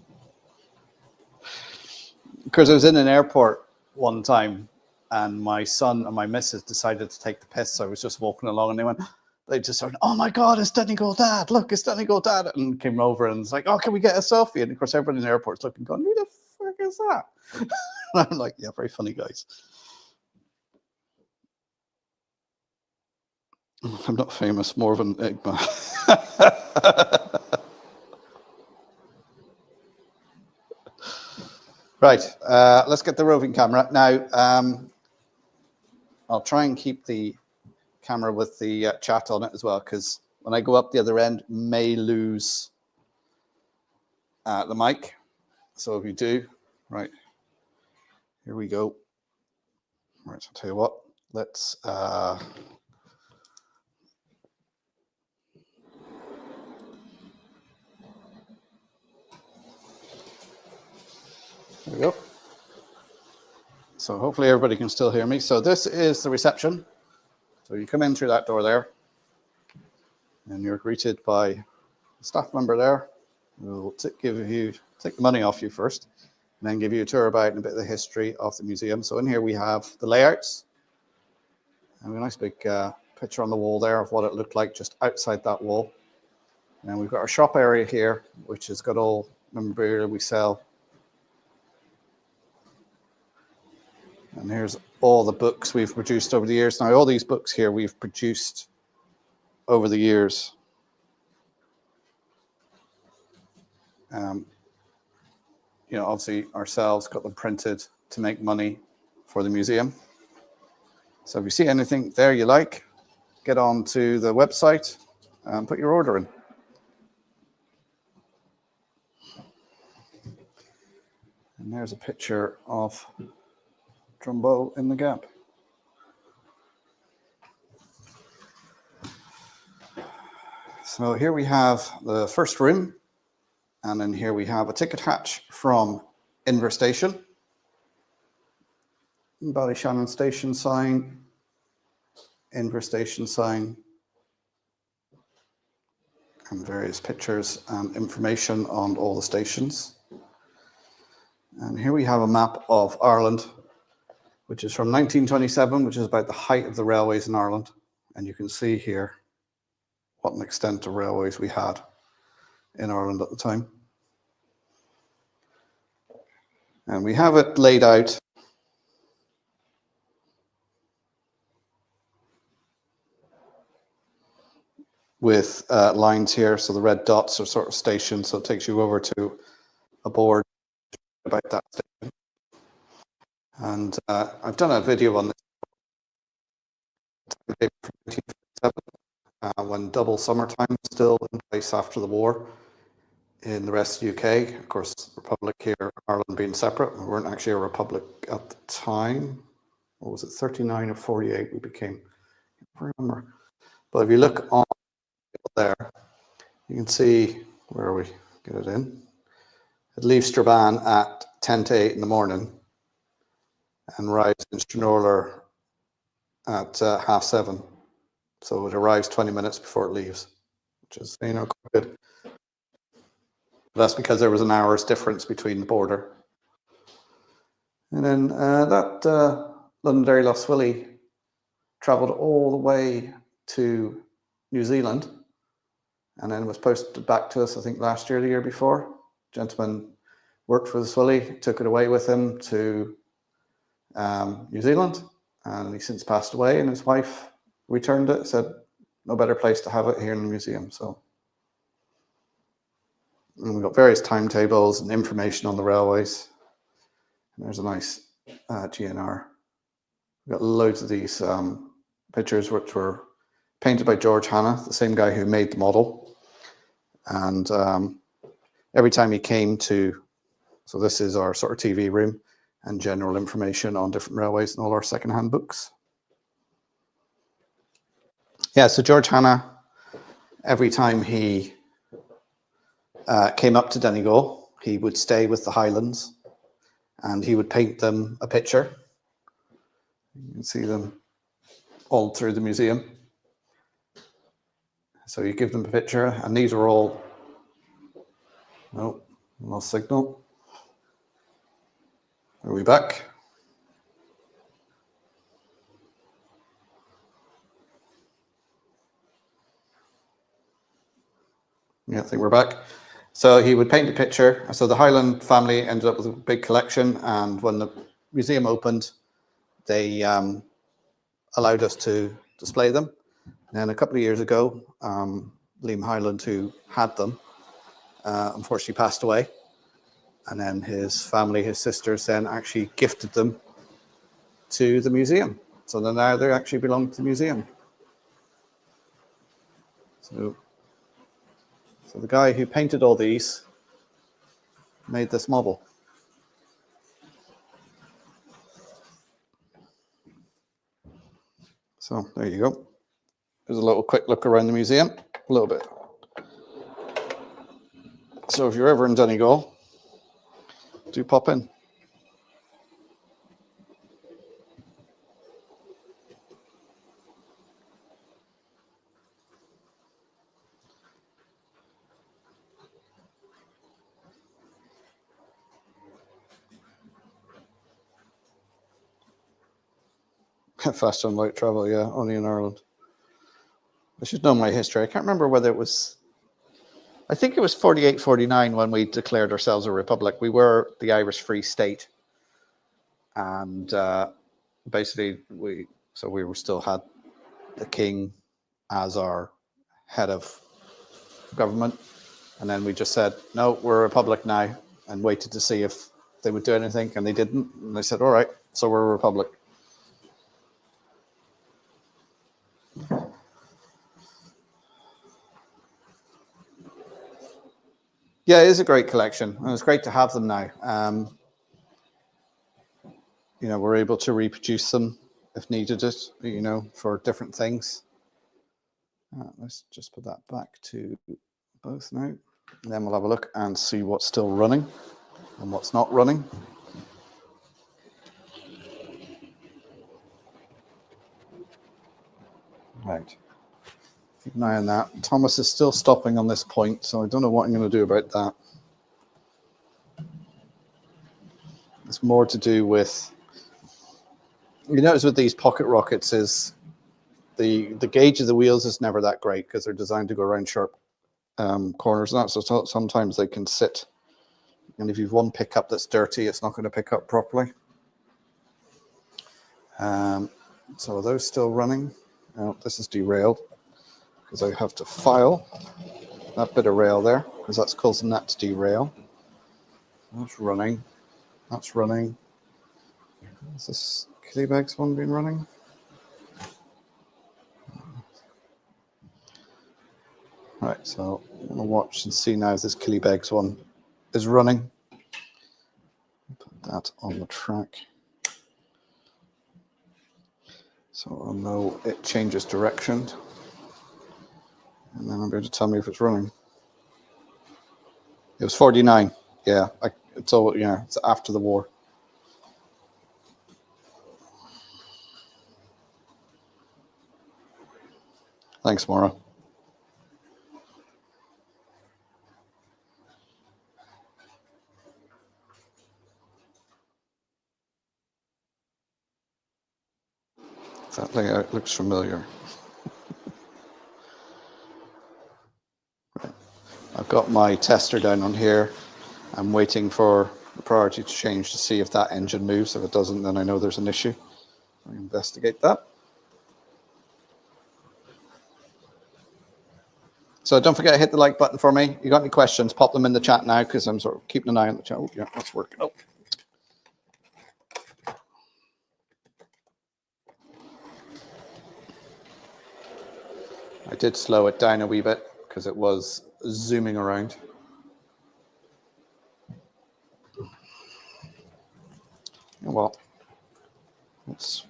Because I was in an airport one time and my son and my missus decided to take the piss. I was just walking along and they just started, "Oh my God, it's Donegal Dad. Look, it's Donegal Dad." And came over and was like, "Oh, can we get a selfie?" And of course, everybody in the airport's looking, going, "Who the fuck is that?" And I'm like, "Yeah, very funny guys." I'm not famous, more of an enigma. Right, let's get the roving camera. Now, I'll try and keep the camera with the chat on it as well, because when I go up the other end, may lose the mic. So if you do, right, here we go. Right, I'll tell you what, let's... There we go. So hopefully everybody can still hear me. So this is the reception. So you come in through that door there, and you're greeted by a staff member there who will take the money off you first, and then give you a tour about and a bit of the history of the museum. So in here we have the layouts, and a nice big picture on the wall there of what it looked like just outside that wall. And we've got our shop area here, which has got all memorabilia we sell. And here's all the books we've produced over the years. Now, all these books here we've produced over the years. You know, obviously ourselves got them printed to make money for the museum. So if you see anything there you like, get on to the website and put your order in. And there's a picture of Trumbo in the Gap. So here we have the first room, and then here we have a ticket hatch from Inver Station, Ballyshannon Station sign, Inver Station sign, and various pictures and information on all the stations. And here we have a map of Ireland, which is from 1927, which is about the height of the railways in Ireland. And you can see here what an extent of railways we had in Ireland at the time. And we have it laid out with lines here. So the red dots are sort of stations. So it takes you over to a board about that station. And I've done a video on this when double summertime was still in place after the war in the rest of the UK. Of course, Republic here, Ireland being separate. We weren't actually a republic at the time. What was it, 39 or 48 we became? I can't remember. But if you look on there, you can see, where we get it in. It leaves Strabane at 10 to 8 in the morning and arrives in Stranorlar at 7:30. So it arrives 20 minutes before it leaves, which is, you know, quite good. But that's because there was an hour's difference between the border. And then that Londonderry Lough Swilly travelled all the way to New Zealand and then was posted back to us, I think, last year or the year before. Gentleman worked for the Swilly, took it away with him to New Zealand, and he's since passed away, and his wife returned it, said no better place to have it here in the museum. So and we've got various timetables and information on the railways. And there's a nice GNR. We've got loads of these pictures which were painted by George Hanna, the same guy who made the model. And every time he came to, so this is our sort of TV room and general information on different railways and all our secondhand books. Yeah, so George Hanna, every time he came up to Donegal, he would stay with the Highlands and he would paint them a picture. You can see them all through the museum. So you give them a picture, and these are all, no, lost signal. Are we back? Yeah, I think we're back. So he would paint a picture. So the Highland family ended up with a big collection, and when the museum opened, they allowed us to display them. And then a couple of years ago, Liam Highland, who had them, unfortunately passed away. And then his family, his sisters, then actually gifted them to the museum. So then now they actually belong to the museum. So the guy who painted all these made this model. So there you go. There's a little quick look around the museum, a little bit. So if you're ever in Donegal, do pop in. Fast and light travel, yeah, only in Ireland. I should know my history. I can't remember whether it was, I think it was 48, 49 when we declared ourselves a republic. We were the Irish Free State. And basically, we still had the king as our head of government. And then we just said, no, we're a republic now, and waited to see if they would do anything. And they didn't. And they said, all right, so we're a republic. Yeah, it is a great collection, and it's great to have them now. You know, we're able to reproduce them if needed it, you know, for different things. Let's just put that back to both now. And then we'll have a look and see what's still running and what's not running. Right. Keep an eye on that. Thomas is still stopping on this point, so I don't know what I'm going to do about that. It's more to do with, you notice with these pocket rockets is the gauge of the wheels is never that great because they're designed to go around sharp corners and that. So sometimes they can sit, and if you've one pickup that's dirty, it's not going to pick up properly. So are those still running? Oh, this is derailed because I have to file that bit of rail there because that's causing that to derail. That's running. That's running. Is this Killybegs one been running? Right, so I'm going to watch and see now if this Killybegs one is running. Put that on the track. So I'll know it changes direction. And then I'm going to tell me if it's running. It was 49. Yeah, it's all, yeah, it's after the war. Thanks, Maura. That layout looks familiar. Right. I've got my tester down on here. I'm waiting for the priority to change to see if that engine moves. If it doesn't, then I know there's an issue. I investigate that. So don't forget to hit the like button for me. You got any questions, pop them in the chat now because I'm sort of keeping an eye on the chat. Oh, yeah, that's working. Oh. I did slow it down a wee bit because it was zooming around. Well, let's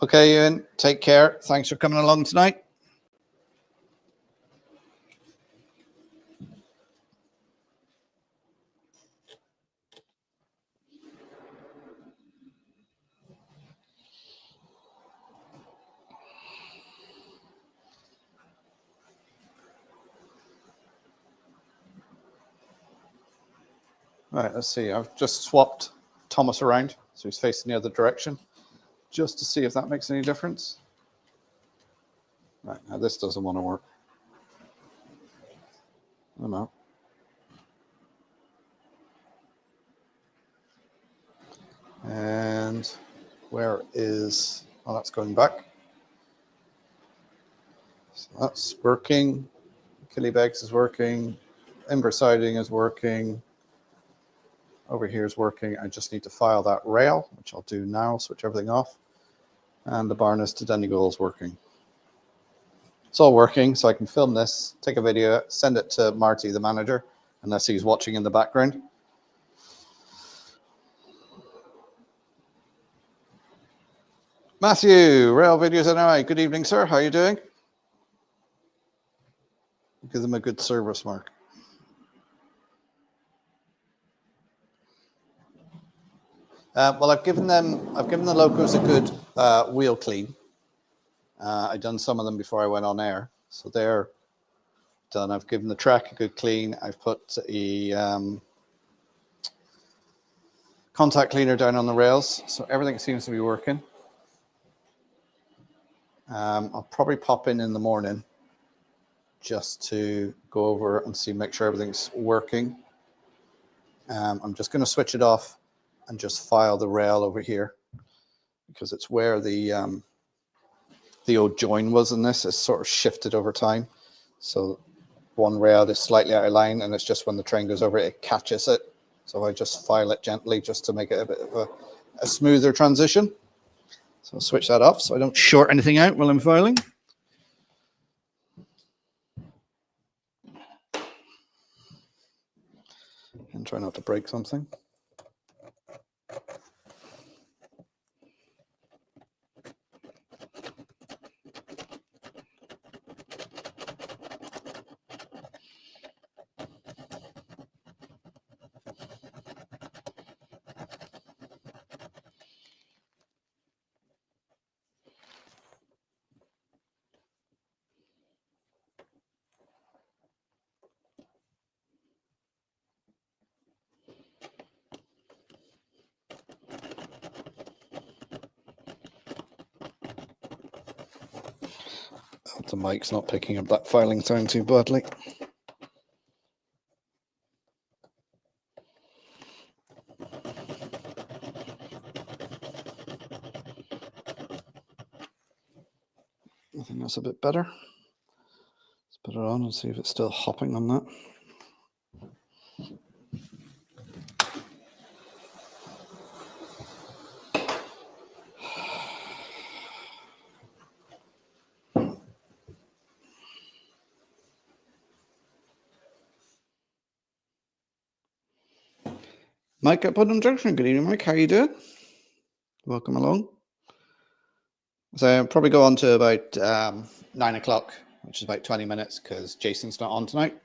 okay, Ewan, take care. Thanks for coming along tonight. All right, let's see. I've just swapped Thomas around, so he's facing the other direction, just to see if that makes any difference. Right, now this doesn't want to work. I don't know. And where is, oh, that's going back. So that's working. Killybegs is working. Inverse siding is working. Over here is working. I just need to file that rail, which I'll do now, switch everything off. And the harness to Donegal is working. It's all working, so I can film this, take a video, send it to Marty, the manager, unless he's watching in the background. Matthew, Rail Videos NI. Good evening, sir. How are you doing? Give them a good service, Mark. Well, I've given the locos a good wheel clean. I've done some of them before I went on air, so they're done. I've given the track a good clean. I've put a contact cleaner down on the rails, so everything seems to be working. I'll probably pop in the morning just to go over and see, make sure everything's working. I'm just going to switch it off and just file the rail over here because it's where the old join was in this. It's sort of shifted over time. So one rail is slightly out of line, and it's just when the train goes over it, it catches it. So I just file it gently just to make it a bit of a smoother transition. So I'll switch that off so I don't short anything out while I'm filing. try not to break something. The mic's not picking up that filing sound too badly. I think that's a bit better. Let's put it on and see if it's still hopping on that. Mike at Putnam Junction. Good evening, Mike. How are you doing? Welcome along. So I'll probably go on to about 9 o'clock, which is about 20 minutes because Jason's not on tonight.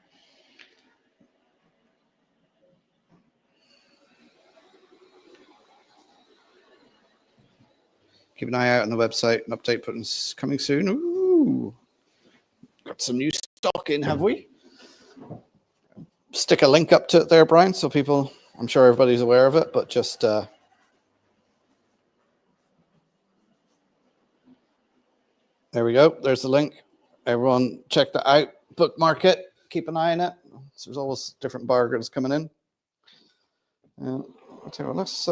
Keep an eye out on the website. An update Putnam's coming soon. Ooh, got some new stock in, have we? Stick a link up to it there, Brian, so people, I'm sure everybody's aware of it, but just there we go. There's the link. Everyone check that out. Bookmark it. Keep an eye on it. So there's always different bargains coming in. I'll tell you what, let's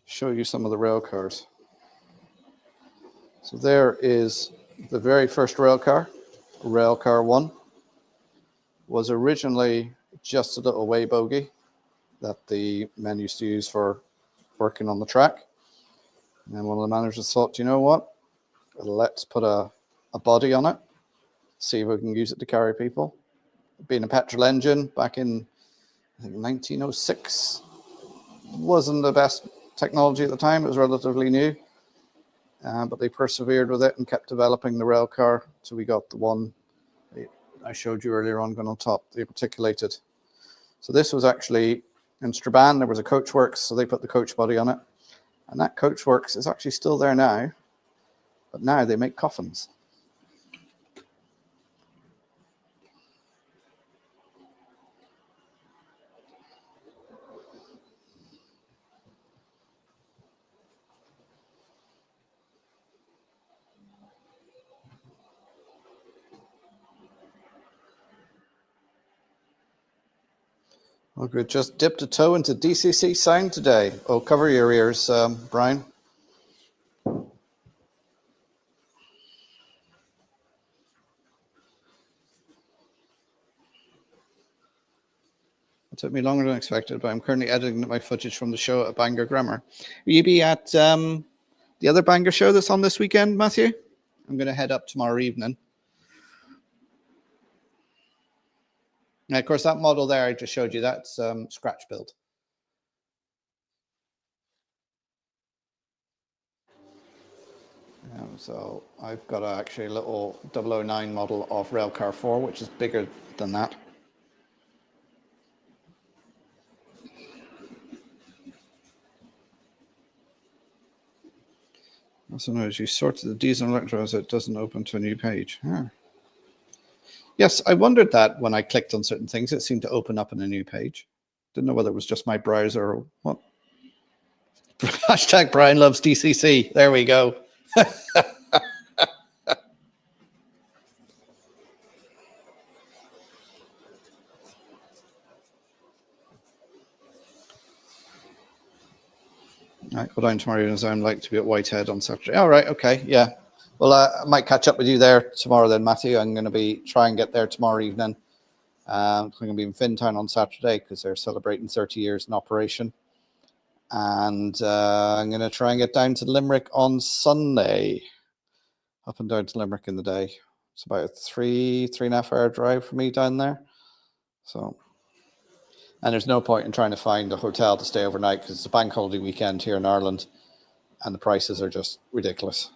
show you some of the rail cars. So there is the very first rail car 1. Was originally just a little way bogie that the men used to use for working on the track. And one of the managers thought, you know what? Let's put a body on it, see if we can use it to carry people. Being a petrol engine back in, I think, 1906, wasn't the best technology at the time. It was relatively new, but they persevered with it and kept developing the rail car. So we got the one I showed you earlier on going on top, the articulated. So this was actually in Strabane. There was a Coachworks, so they put the coach body on it. And that Coachworks is actually still there now, but now they make coffins. Okay, just dipped a toe into DCC sound today. Oh, cover your ears, Brian. It took me longer than expected, but I'm currently editing my footage from the show at Bangor Grammar. Will you be at the other Bangor show that's on this weekend, Matthew? I'm going to head up tomorrow evening. Now, of course, that model there I just showed you, that's scratch build. So I've got actually a little 009 model of Railcar 4, which is bigger than that. Also notice you sorted the diesel electrodes, it doesn't open to a new page. Yes, I wondered that when I clicked on certain things, it seemed to open up in a new page. Didn't know whether it was just my browser or what. Hashtag Brian loves DCC. There we go. All right, go down tomorrow evening. I'd like to be at Whitehead on Saturday. All right, okay, yeah. Well, I might catch up with you there tomorrow then, Matthew. I'm going to be try and get there tomorrow evening. I'm going to be in Fintown on Saturday because they're celebrating 30 years in operation. And I'm going to try and get down to Limerick on Sunday. Up and down to Limerick in the day. It's about a 3.5 hour drive for me down there. So And there's no point in trying to find a hotel to stay overnight because it's a bank holiday weekend here in Ireland and the prices are just ridiculous.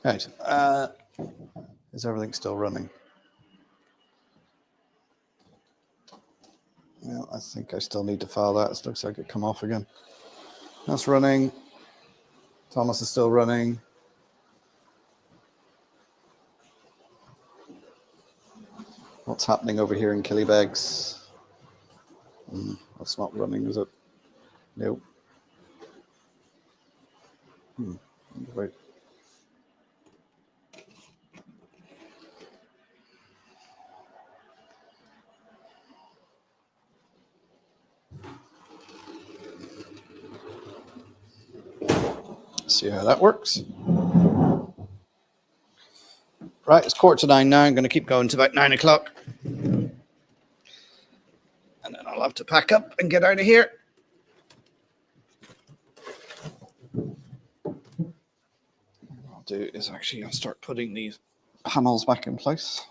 Right. Is everything still running? Well, I think I still need to file that. It looks like it come off again. That's running. Thomas is still running. What's happening over here in Killybegs? That's not running, is it? Nope. Wait. See how that works. Right, it's 8:45 now. I'm going to keep going to about 9 o'clock. And then I'll have to pack up and get out of here. What I'll do is actually I'll start putting these panels back in place.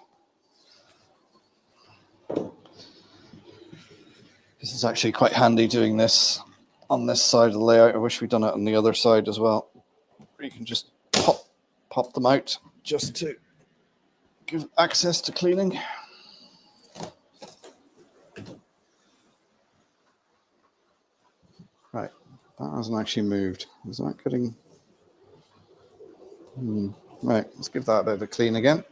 This is actually quite handy doing this on this side of the layout. I wish we'd done it on the other side as well. You can just pop them out just to give access to cleaning. Right, that hasn't actually moved. Is that getting... Right, let's give that a bit of a clean again.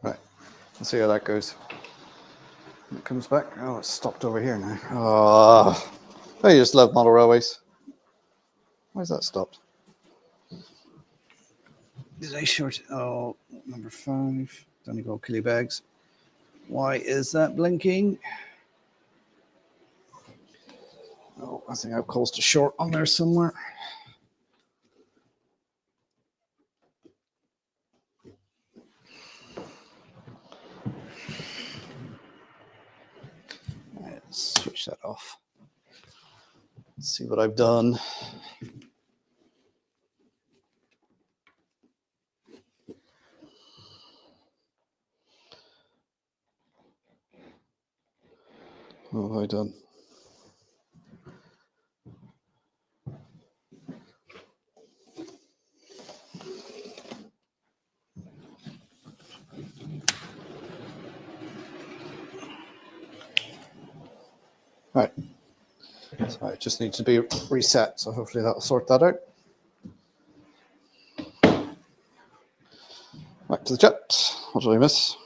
Right, let's see how that goes. When it comes back. Oh, it's stopped over here now. Oh, I just love model railways. Why is that stopped? Did I short? Oh, number 5. Donegal Killybegs. Why is that blinking? Oh, I think I've caused a short on there somewhere. Let's switch that off. Let's see what I've done. What have I done? Right. So it just needs to be reset. So hopefully that'll sort that out. Back to the chat. What did I miss?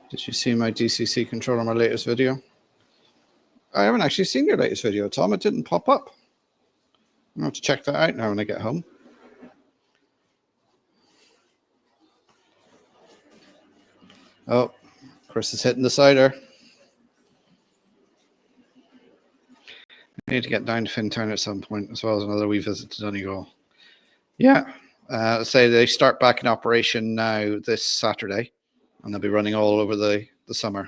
Did you see my DCC controller, my latest video? I haven't actually seen your latest video, Tom. It didn't pop up. I'll have to check that out now when I get home. Oh, Chris is hitting the cider. I need to get down to Fintown at some point, as well as another wee visit to Donegal. Yeah, say they start back in operation now this Saturday, and they'll be running all over the summer.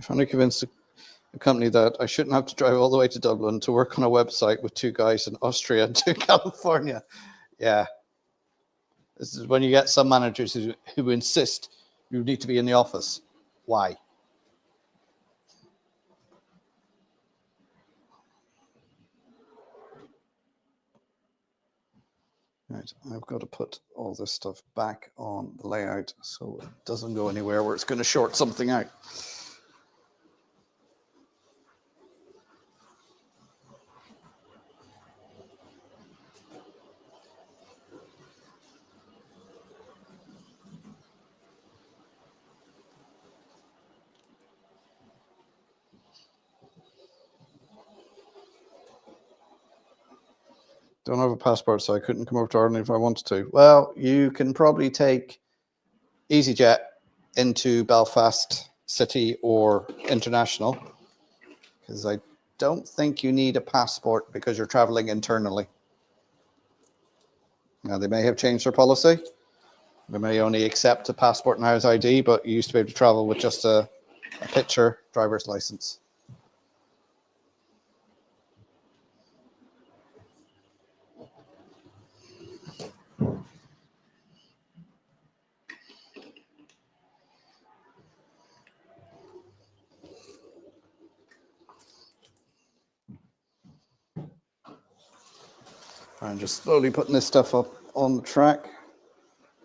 I finally convinced a company that I shouldn't have to drive all the way to Dublin to work on a website with two guys in Austria and to California. Yeah. This is when you get some managers who insist you need to be in the office. Why? Right, I've got to put all this stuff back on the layout so it doesn't go anywhere where it's going to short something out. Don't have a passport, so I couldn't come over to Ireland if I wanted to. Well, you can probably take EasyJet into Belfast City or International, because I don't think you need a passport because you're traveling internally. Now, they may have changed their policy. They may only accept a passport now as ID, but you used to be able to travel with just a picture driver's license. I'm just slowly putting this stuff up on the track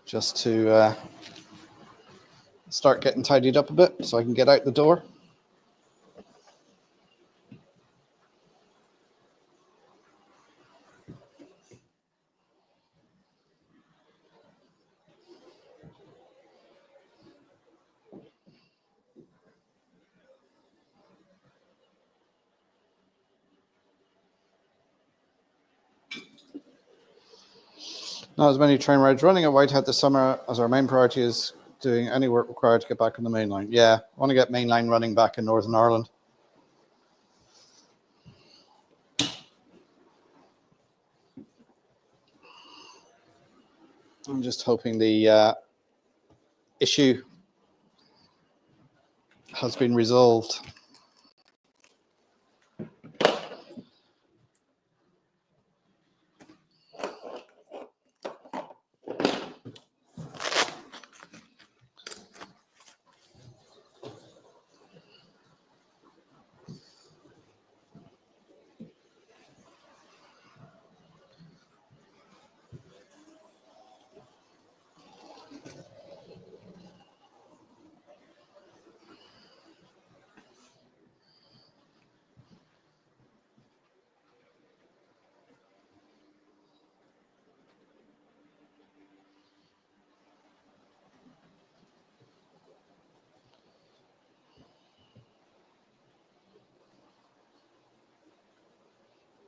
just to start getting tidied up a bit so I can get out the door. Not as many train rides running at Whitehead this summer as our main priority is doing any work required to get back on the main line. Yeah, I want to get main line running back in Northern Ireland. I'm just hoping the issue has been resolved.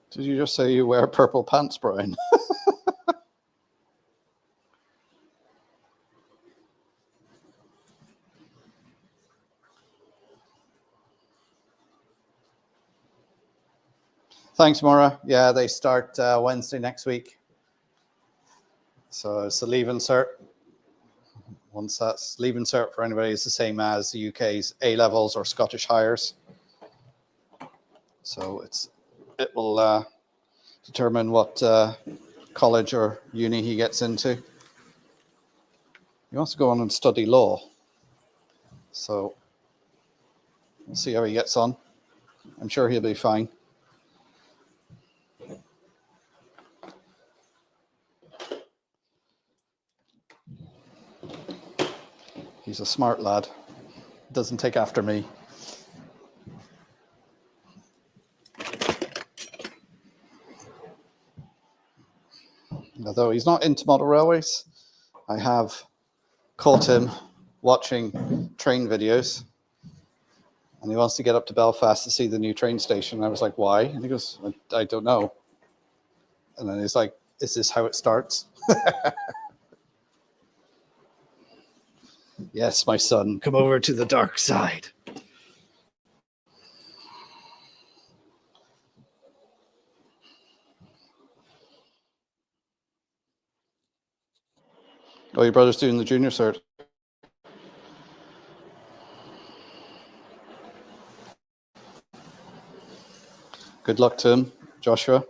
Did you just say you wear purple pants, Brian? Thanks, Maura. Yeah, they start Wednesday next week. So it's the Leave Cert. Once that's Leave Cert for anybody is the same as the UK's A-levels or Scottish Highers. So it will determine what college or uni he gets into. He wants to go on and study law. So we'll see how he gets on. I'm sure he'll be fine. He's a smart lad. Doesn't take after me. Although he's not into model railways, I have caught him watching train videos, and he wants to get up to Belfast to see the new train station. I was like, why? And he goes, I don't know. And then he's like, is this how it starts? Yes, my son, come over to the dark side. Oh, your brother's doing the junior cert. Good luck to him, Joshua.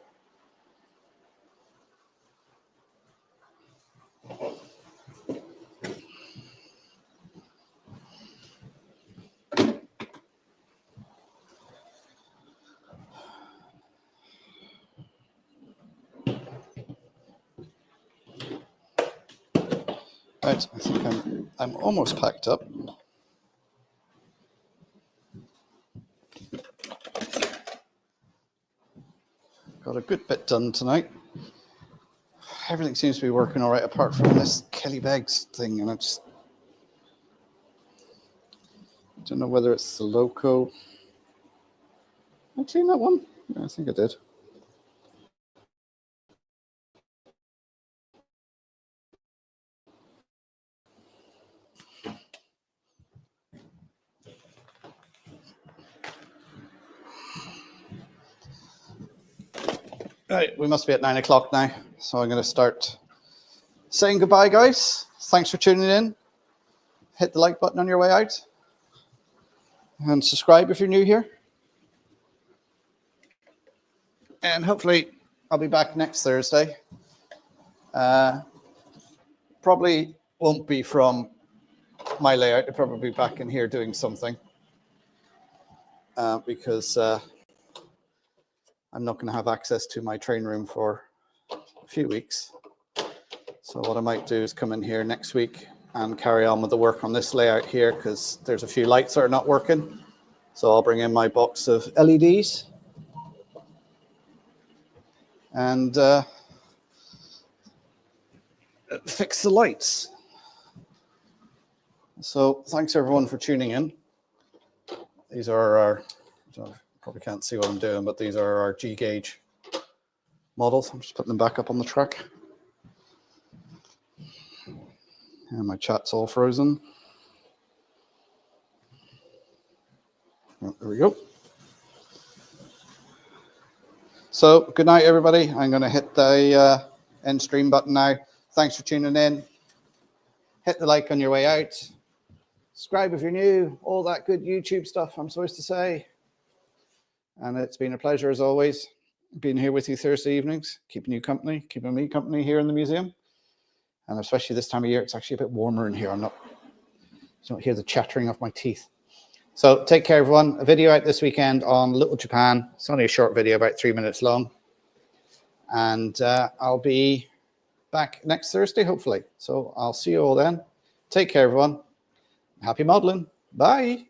Right, I think I'm almost packed up. Got a good bit done tonight. Everything seems to be working all right, apart from this Kelly Beggs thing, and I just don't know whether it's the loco. Actually, that one. Yeah, I think I did. Right, we must be at 9 o'clock now, so I'm going to start saying goodbye, guys. Thanks for tuning in. Hit the like button on your way out, and subscribe if you're new here. And hopefully I'll be back next Thursday. Probably won't be from my layout. I'll probably be back in here doing something because I'm not going to have access to my train room for a few weeks. So what I might do is come in here next week and carry on with the work on this layout here, because there's a few lights that are not working. So I'll bring in my box of LEDs and fix the lights. So thanks everyone for tuning in. These are our, probably can't see what I'm doing, but these are our G gauge models. I'm just putting them back up on the track. And my chat's all frozen. Oh, there we go. So good night, everybody. I'm going to hit the end stream button now. Thanks for tuning in. Hit the like on your way out. Subscribe if you're new. All that good YouTube stuff I'm supposed to say. And it's been a pleasure as always being here with you Thursday evenings, keeping you company, keeping me company here in the museum. And especially this time of year, it's actually a bit warmer in here. You don't hear the chattering of my teeth. So take care, everyone. A video out this weekend on Little Japan. It's only a short video, about 3 minutes long. And I'll be back next Thursday, hopefully. So I'll see you all then. Take care, everyone. Happy modeling. Bye.